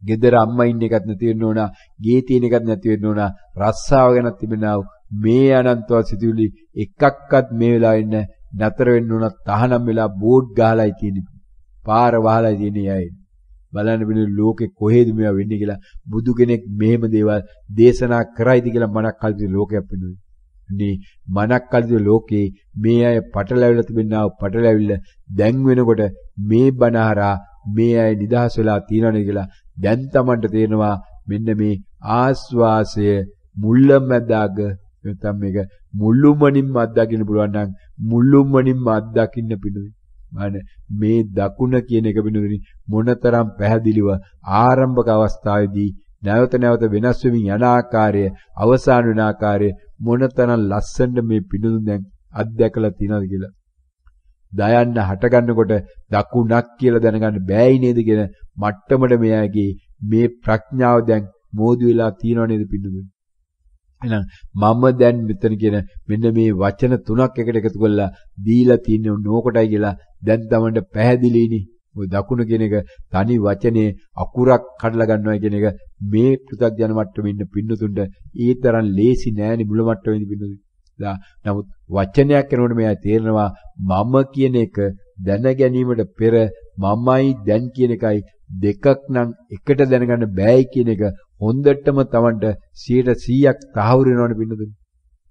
ගෙදර අම්මා ඉන්න එකත් නැති වෙන්න ඕන, ගේ තියෙන එකත් නැති වෙන්න ඕන, රස්සාව ගැනත් තිබෙනා මේ අනන්තවත් සිතුවිලි එකක්වත් මේ වෙලාවෙ ඉන්න නතර වෙන්න ඕන. තහනම් වෙලා බෝඩ් ගහලායි තියෙන්නේ. පාර වහලායි තියෙන්නේ අය. බලන්න බිනු ලෝකේ කොහෙද මේවා වෙන්නේ කියලා බුදු කෙනෙක් මෙහෙම දේවල් දේශනා කරයිද කියලා මනක් කල්පිත ලෝකයක් වෙනවා. මේ මනක් කල්පිත ලෝකේ මේ අය පටලැවිලා තිබෙනා පටලැවිල්ල දැන් වෙනකොට මේ බණහරා මේ අය නිදහස් වෙලා තියෙනවනේ කියලා දැන් Tamanට තේරෙනවා මෙන්න මේ ආස්වාසය මුල්ලමැදාග නැත්නම් මේක මුළුමනින්ම අත්දකින්න පුළුවන් නම් මුළුමනින්ම අත්දකින්න පිණුයි. මේ දකුණ කියන එක පිණුයි මොනතරම් පැහැදිලිව ආරම්භක අවස්ථාවේදී නැවත නැවත වෙනස් වෙමින් යන ආකාරය අවසාන වෙන ආකාරය මොනතරම් ලස්සනට මේ පිණුදුන් දැන් අත්දැකලා තියෙනවද කියලා. දයන්න හට ගන්නකොට දකුණක් කියලා දැනගන්න බෑයි නේද කියන මට්ටමට මෙයාගේ මේ ප්‍රඥාව දැන් මෝදු වෙලා තියෙනව නේද පිණුදුන්. එහෙනම් මම දැන් මෙතන කියන මෙන්න මේ වචන තුනක් එකට එකතු කරලා දීලා තියෙන නෝකටයි කියලා දැන් තමන්ට පැහැදිලිනේ. ඔය දකුණ කියන එක තනි වචනේ අකුරක් කඩලා ගන්නවා කියන එක මේ පෘථග්ජන මට්ටමේ ඉන්න පින්නතුන්ට ඒ තරම් ලේසි නෑනේ මුල මට්ටමේ ඉන්න පින්නතුන්. නමුත් වචනයක් කරනකොට මෙයා තේරෙනවා මම කියන එක දැන ගැනීමට පෙර මමයි දැන් කියන එකයි දෙකක් නම් එකට දැනගන්න බෑයි කියන එක හොඳටම Tamanට 100%ක් තහවුරු වෙනවනේ පින්නතුනි.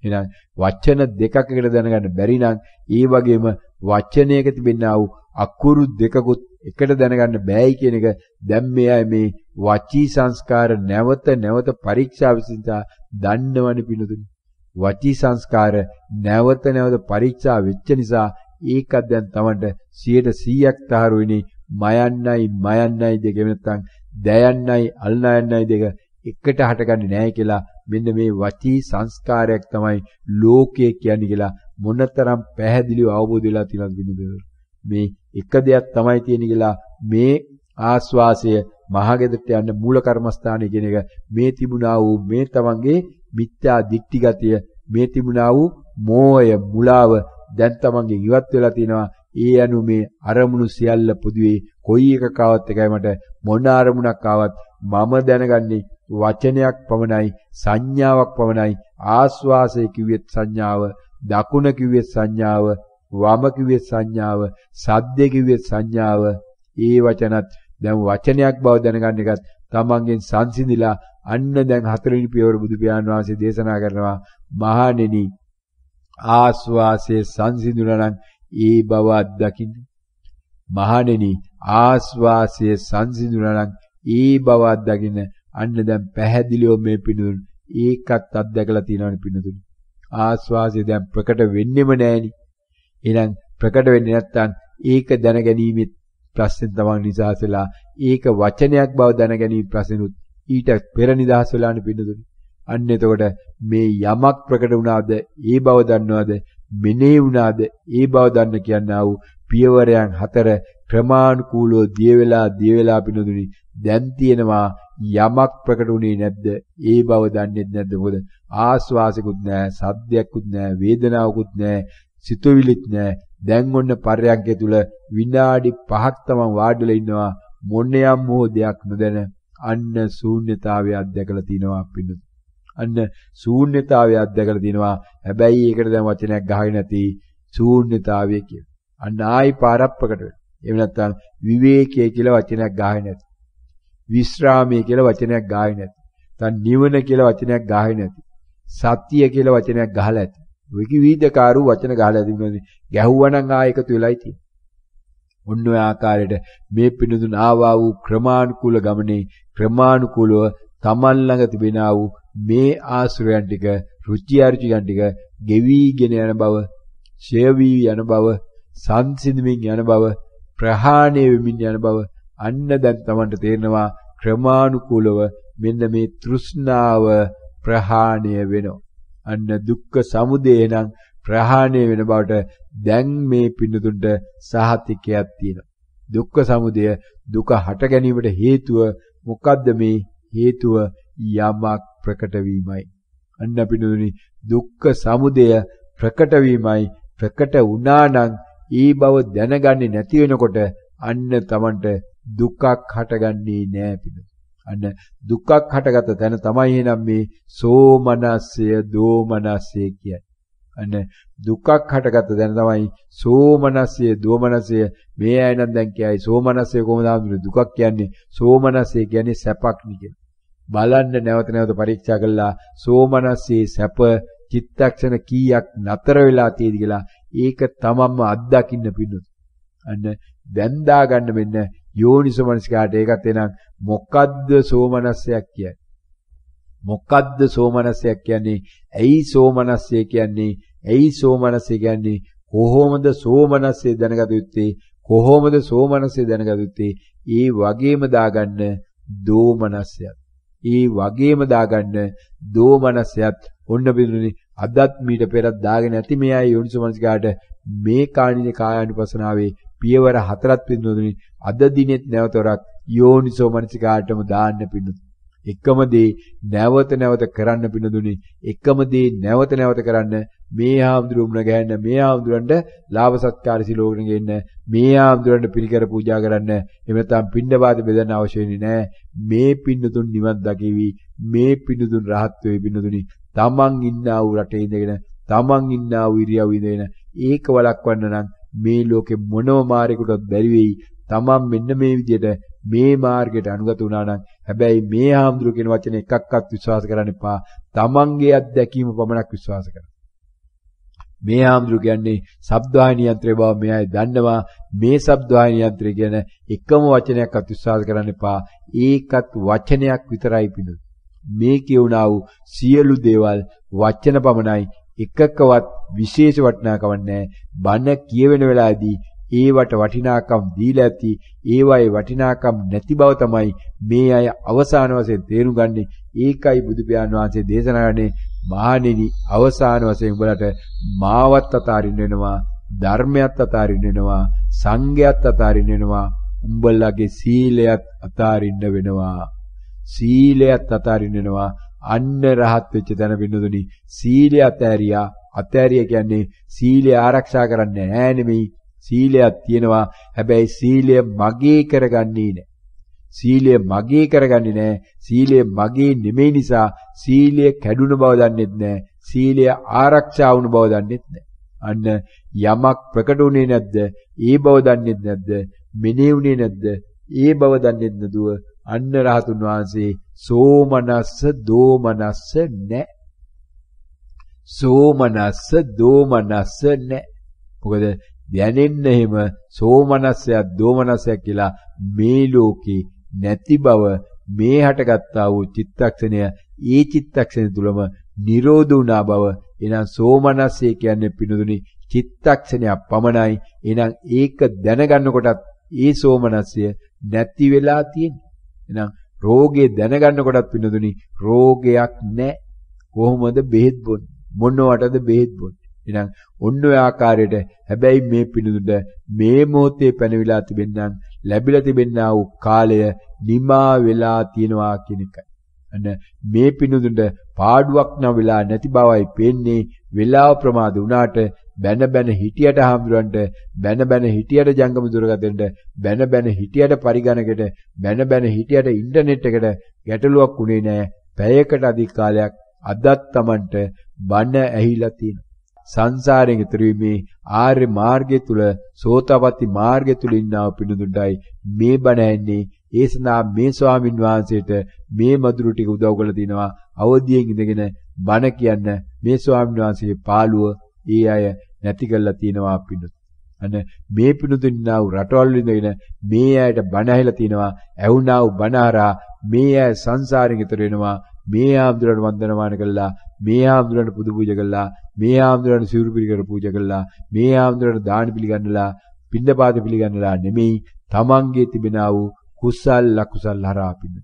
එහෙනම් වචන දෙකක් එකට දැනගන්න බැරි නම් ඒ වගේම වචනයක තිබෙනා වූ අකුරු දෙකකුත් එකට දැනගන්න බෑයි කියන එක දැන් මෙයා මේ වචී සංස්කාර නැවත නැවත පරීක්ෂා විසින්සා දන්නවනේ පින්නතුනි. වචී සංස්කාර නැවත නැවත පරීක්ෂා වෙච්ච නිසා ඒකත් දැන් Tamanට 100%ක් තහවුරු වෙන්නේ මයන්නයි දෙක නැත්නම් දයන්නයි අල්නයන්නයි දෙක එකට හටගන්නේ නැහැ කියලා මෙන්න මේ වචී සංස්කාරයක් තමයි ලෝකය කියන්නේ කියලා මොනතරම් පැහැදිලිව අවබෝධ වෙලා තියෙනවද බින්දුද මේ එක දෙයක් තමයි තියෙන්නේ කියලා මේ ආස්වාසය මහගෙදරට යන්න මූල කර්මස්ථානය කියන එක මේ තිබුණා වූ මේ තමන්ගේ මිත්‍යා දික්ටි ගතිය මේ තිබුණා වූ මෝහය මුලාව දැන් තමන්ගේ ඉවත් වෙලා තිනවා. ඒ අනු මේ අරමුණු සියල්ල පොදුවේ කොයි එකක ආවත් එකයි මට මොන අරමුණක් ආවත් මම දැනගන්නේ වචනයක් පමණයි සංඥාවක් පමණයි. ආස්වාසය කිව්වෙත් සංඥාව, දකුණ කිව්වෙත් සංඥාව, වම කිව්වෙත් සංඥාව, සද්ද කිව්වෙත් සංඥාව. ඒ වචනත් දැන් වචනයක් බව දැනගන්න එකත් තමන්ගෙන් සංසිඳිලා අන්න දැන් හතරවෙනි පියවර බුදු පියාණන් වහන්සේ දේශනා කරනවා මහණෙනි ආස්වාසයේ සංසිඳුණා නම් ඒ බව අත්දකින්න. මහණෙනි ආස්වාසයේ සංසිඳුණා නම් ඒ බව අත්දකින්න. අන්න දැන් පැහැදිලිව මේ පිණුදුන් ඒකත් අත්දැකලා තියෙනවනේ පිණුදුන්. ආස්වාසය දැන් ප්‍රකට වෙන්නෙම නෑනේ. එහෙනම් ප්‍රකට වෙන්නේ නැත්තම් ඒක දැනගැනීමේ ප්‍රශ්නේ තමයි නිදහස් වෙලා ඒක වචනයක් බව දැනගැනීම ප්‍රශ්නෙනුත් ඊට පෙර නිදහස් වෙලානේ පිණුදුන්. අන්න එතකොට මේ යමක් ප්‍රකට වුණාද ඒ බව දන්නවද මෙනේ වුණාද ඒ බව දන්න කියනා වූ පියවරයන් 4 ක්‍රමානුකූලව දිය වෙලා පිණුදුනි දැන් තියෙනවා යමක් ප්‍රකට වුණේ නැද්ද ඒ බව දන්නේ නැද්ද මොකද ආස්වාසිකුත් නැහැ සද්දයක්කුත් නැහැ වේදනාවකුත් නැහැ සිතුවිලිත් නැහැ. දැන් ඔන්න පර්යංකය තුල විනාඩි 5ක් තමයි වාඩිලා ඉන්නවා මොන්නයම් හෝ දෙයක් නොදැන අන්න ශූන්‍යතාවය අත්දැකලා තිනවා පිණුදුනි. අන්න ශූන්‍යතාවය අත්දැකලා තිනවා. හැබැයි ඒකට දැන් වචනයක් ගහගෙන නැති ශූන්‍යතාවය කියන. අන්න ආයි පාරක් ප්‍රකට වෙනවා. එහෙම නැත්නම් විවේකයේ කියලා වචනයක් ගහගෙන නැති. විශ්‍රාමයේ කියලා වචනයක් ගහගෙන නැති. දැන් නිවන කියලා වචනයක් ගහගෙන නැති. සතිය කියලා වචනයක් ගහලා ඇති. ඔය විවිධකාරු වචන ගහලා තිබුණානේ. ගැහුවනම් ආ එකතු වෙලයි තියෙන්නේ. ඔන්න ඔය ආකාරයට මේ පිණුදුන ආවා වූ ක්‍රමානුකූල ගමනේ ක්‍රමානුකූලව තමන් ළඟ තිබෙනා වූ මේ ආශ්‍රයයන් ටික රුචි අරුචියන් ටික ගෙවිගෙන යන බව, ඡය වී යන බව, සංසිඳමින් යන බව, ප්‍රහාණය වෙමින් යන බව අන්න දැන් තමන්ට තේරෙනවා ක්‍රමානුකූලව මෙන්න මේ තෘෂ්ණාව ප්‍රහාණය වෙනවා. අන්න දුක්ඛ සමුදය නම් ප්‍රහාණය වෙන බවට දැන් මේ පින්නතුන්ට සහතිකයක් තියෙනවා. දුක්ඛ සමුදය දුක හට ගැනීමට හේතුව මොකද්ද? මේ හේතුව යමක් ප්‍රකට වීමයි. අන්න පින්නතුනි දුක්ඛ සමුදය ප්‍රකට වීමයි. ප්‍රකට වුණා නම් ඒ බව දැනගන්නේ නැති වෙනකොට අන්න Tamanට දුකක් හටගන්නේ නැහැ පින්නතුනි. අන්න දුකක් හටගත්ත තැන තමයි එනම් මේ සෝමනස්සය දෝමනස්සය කියන්නේ. අන්න දුකක් හටගත්ත තැන තමයි සෝමනස්සය දෝමනස්සය. මේ අය නම් දැන් කියයි සෝමනස්සය කොහොමද හඳුනන්නේ? දුකක් කියන්නේ සෝමනස්සය කියන්නේ සැපක් නේ. බලන්න නැවත නැවත පරීක්ෂා කළා සෝමනස්සේ සැප චිත්තක්ෂණ කීයක් නතර වෙලා තියෙද කියලා ඒක තමන්ම අත්දකින්න පිණුත්. අන්න දැන් දා ගන්න මෙන්න යෝනිසමනස්කාට ඒකත් එනං මොකද්ද සෝමනස්සයක් කියන්නේ? මොකද්ද සෝමනස්සයක් කියන්නේ? ඇයි සෝමනස්සය කියන්නේ? ඇයි සෝමනස්සය කියන්නේ? කොහොමද සෝමනස්සය දැනගත යුත්තේ? කොහොමද සෝමනස්සය දැනගත යුත්තේ? ඒ වගේම දාගන්න දෝමනස්සයත්. ඒ වගේම දාගන්න දෝමනස්සයත් ඔන්න බිඳුනේ අදත් මීට පෙරත් දාගෙන ඇති මේ අය යෝනිසෝමනසිකාට මේ කාණිනේ කායානුපස්සනාවේ පියවර 4ක් පිළිබඳුනේ අද දිනෙත් නැවතරක් යෝනිසෝමනසිකාටම දාන්න පිණුත් එකම දේ නැවත නැවත කරන්න පිණුදුනේ එකම දේ නැවත නැවත කරන්න මේ ආම්දුරුම්න ගහන්න මේ ආම්දුරන්ට ලාභ සත්කාර සිලෝකන ගෙන්න මේ ආම්දුරන්ට පිළිකර පූජා කරන්න එහෙම නැත්නම් පින්නපාත බෙදන්න අවශ්‍ය වෙන්නේ නැහැ මේ පින්නතුන් නිවන් දකිවි මේ පින්නතුන් රහත් වෙයි පින්නතුනි තමන් ඉන්නා වූ රටේ ඉඳගෙන තමන් ඉන්නා වූ ඉරියව් ඉඳගෙන ඒක වළක්වන්න නම් මේ ලෝකෙ මොනම මාර්ගයකටවත් බැරි වෙයි තමන් මෙන්න මේ විදිහට මේ මාර්ගයට අනුගත වුණා නම් හැබැයි මේ ආම්දුරු කියන වචන එකක්වත් විශ්වාස කරන්න එපා තමන්ගේ අත්දැකීම පමණක් විශ්වාස කරන්න මේ ආම්දුරු කියන්නේ ශබ්දවාහිනී යන්ත්‍රය බව මෙයයි දන්නවා මේ ශබ්දවාහිනී යන්ත්‍රය කියන එකම වචනයක්වත් විශ්වාස කරන්න එපා ඒකත් වචනයක් විතරයි පිණු මේ කියුණා වූ සියලු දේවල් වචන පමණයි එකකවත් විශේෂ වටිනාකමක් නැහැ බණ කියවෙන වෙලාවේදී ඒවට වටිනාකම් දීලා ඇති ඒවයේ වටිනාකම් නැති බව තමයි මේ අය අවසාන වශයෙන් තේරුම් ගන්නේ ඒකයි බුදු පියාණන් වහන්සේ දේශනා කරන්නේ මහණෙනි අවසාන වශයෙන් උඹලට මාවත් අතාරින්න වෙනවා ධර්මයත් අතාරින්න වෙනවා සංඝයත් අතාරින්න වෙනවා උඹලගේ සීලයත් අතාරින්න වෙනවා සීලයත් අතාරින්න වෙනවා අන්න රහත් වෙච්ච තැන බින්දුනි සීලය අතෑරිය කියන්නේ සීලය ආරක්ෂා කරන්නේ නැහැ නෙමෙයි සීලයක් තියෙනවා හැබැයි සීලය මගේ කරගන්නේ නැහැ සීලය මගේ කරගන්නේ නැහැ සීලය මගේ නෙමෙයි නිසා සීලය කැඩුන බව දන්නෙත් නැහැ සීලය ආරක්ෂා වුණු බව දන්නෙත් නැහැ අන්න යමක් ප්‍රකට වුණේ නැද්ද ඒ බව දන්නෙත් නැද්ද මෙනෙහි වුණේ නැද්ද ඒ බව දන්නෙත් නැදුව අන්න රහතුන් වහන්සේ සෝමනස්ස දෝමනස්ස නැහැ සෝමනස්ස දෝමනස්ස නැහැ මොකද දැනෙන්න එහෙම සෝමනස්සයක් දෝමනස්සයක් කියලා මේ ලෝකේ නැති බව මේ හටගත්තා වූ චිත්තක්ෂණය ඒ චිත්තක්ෂණය තුලම නිරෝධ වුණා බව එහෙනම් සෝමනස්සය කියන්නේ පිනුදුනි චිත්තක්ෂණයක් පමණයි එහෙනම් ඒක දැනගන්න කොටත් ඒ සෝමනස්සය නැති වෙලා තියෙන්නේ එහෙනම් රෝගේ දැනගන්න කොටත් පිනුදුනි රෝගයක් නැහැ කොහොමද බෙහෙත් බොන්නේ මොනවටද බෙහෙත් බොන්නේ එහෙනම් ඔන්න ඔය ආකාරයට හැබැයි මේ පිණුදුට මේ මොහොතේ පැනවිලා තිබෙන්නම් ලැබිලා තිබෙනා වූ කාලය නිමා වෙලා තියෙනවා කියන එකයි. අන්න මේ පිණුදුට පාඩුවක් නම් වෙලා නැති බවයි පේන්නේ වෙලාව ප්‍රමාද වුණාට බැන බැන හිටියට හාමුදුරන්ට බැන බැන හිටියට ජංගම දුරකථනට බැන බැන හිටියට පරිගණකයට බැන බැන හිටියට ඉන්ටර්නෙට් එකට ගැටලුවක් උනේ නැහැ. පැයකට අධික කාලයක් අදත් Tamanට බණ ඇහිලා තියෙනවා. සංසාරයෙන් ඈතර වීමේ ආර්ය මාර්ගය තුල සෝතාපට්ටි මාර්ගය තුල ඉන්නා පිණුදුණ්ඩයි මේ බණ ඇන්නේ ඒ සඳහා මේ ස්වාමින් වහන්සේට මේ මధుරු ටික උදව් කරලා තිනවා අවදියෙන් ඉඳගෙන බණ කියන්න මේ ස්වාමින් වහන්සේ පාළුව ඒ අය නැති කරලා තිනවා පිණුත් අන්න මේ පිණුදුන්නා වූ රටවල් ඉඳගෙන මේ අයට බණ ඇහිලා තිනවා ඇහුණා වූ බණ හරහා මේ අය සංසාරයෙන් ඈතර වෙනවා මේ ආම්දුරණ වන්දනමාන කළා මේ ආම්දුරණ පුදු පූජා කළා මේ ආම්දුරණ සිවුරු පිළිකර පූජා කළා මේ ආම්දුරණ දාන පිළිගන්නලා පින්දපාත පිළිගන්නලා නෙමෙයි තමන්ගේ තිබෙනා වූ කුසල් ලකුසල් හරහා පින්න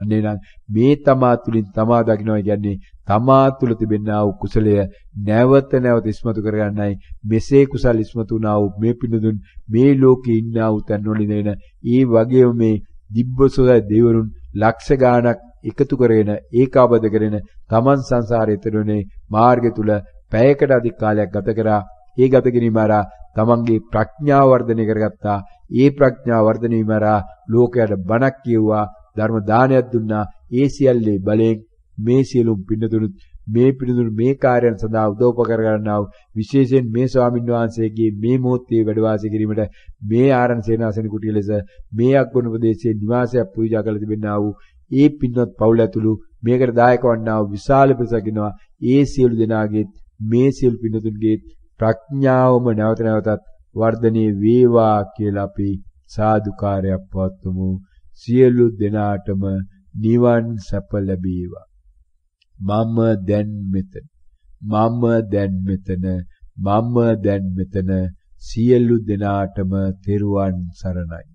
අනේ නම් මේ තමා තුලින් තමා දකින්නවා කියන්නේ තමා තුල තිබෙනා වූ කුසලය නැවත නැවත ඉස්මතු කරගන්නයි මෙසේ කුසල් ඉස්මතු වුණා වූ මේ පින්නදුන් මේ ලෝකේ ඉන්නා වූ තන්වල ඉඳගෙන ඒ වගේම මේ දිබ්බසෝය දෙවරුන් ලක්ෂ ගාණක් එකතු කරගෙන ඒකාබද්ධ කරගෙන තමන් සංසාරේ ඊතරුනේ මාර්ගය තුල පැයකට අධික කාලයක් ගත කරා ඒ ගත කිරීම හරහා තමන්ගේ ප්‍රඥාව වර්ධනය කරගත්තා ඒ ප්‍රඥාව වර්ධනය වීම හරහා ලෝකයට බණක් කියුවා ධර්ම දානයක් දුන්නා ඒ සියල්ලේ බලයෙන් මේ සියලුම පින්නතුණුත් මේ පින්නතුණු මේ කාර්යයන් සඳහා උදව්පකර ගන්නා වූ විශේෂයෙන් මේ ස්වාමින් වහන්සේගේ මේ මොහොතේ වැඩ වාසය කිරීමට මේ ආරණ සේනාසන කුටිය ලෙස මේ අග්ගොණ ප්‍රදේශයේ නිවාසයක් පූජා කළ තිබෙනා වූ ඒ පින්වත් පවුල ඇතුළු මේකට දායක වන්නා වූ විශාල පිරිසක් ඉන්නවා ඒ සියලු දෙනාගේ මේ සියලු පින්නතුන්ගේ ප්‍රඥාවම නැවත නැවතත් වර්ධනයේ වේවා කියලා අපි සාදුකාරයක් පවත්වමු සියලු දෙනාටම නිවන් සැප ලැබේවා මම දැන් මෙතන මම දැන් මෙතන මම දැන් මෙතන සියලු දෙනාටම තෙරුවන් සරණයි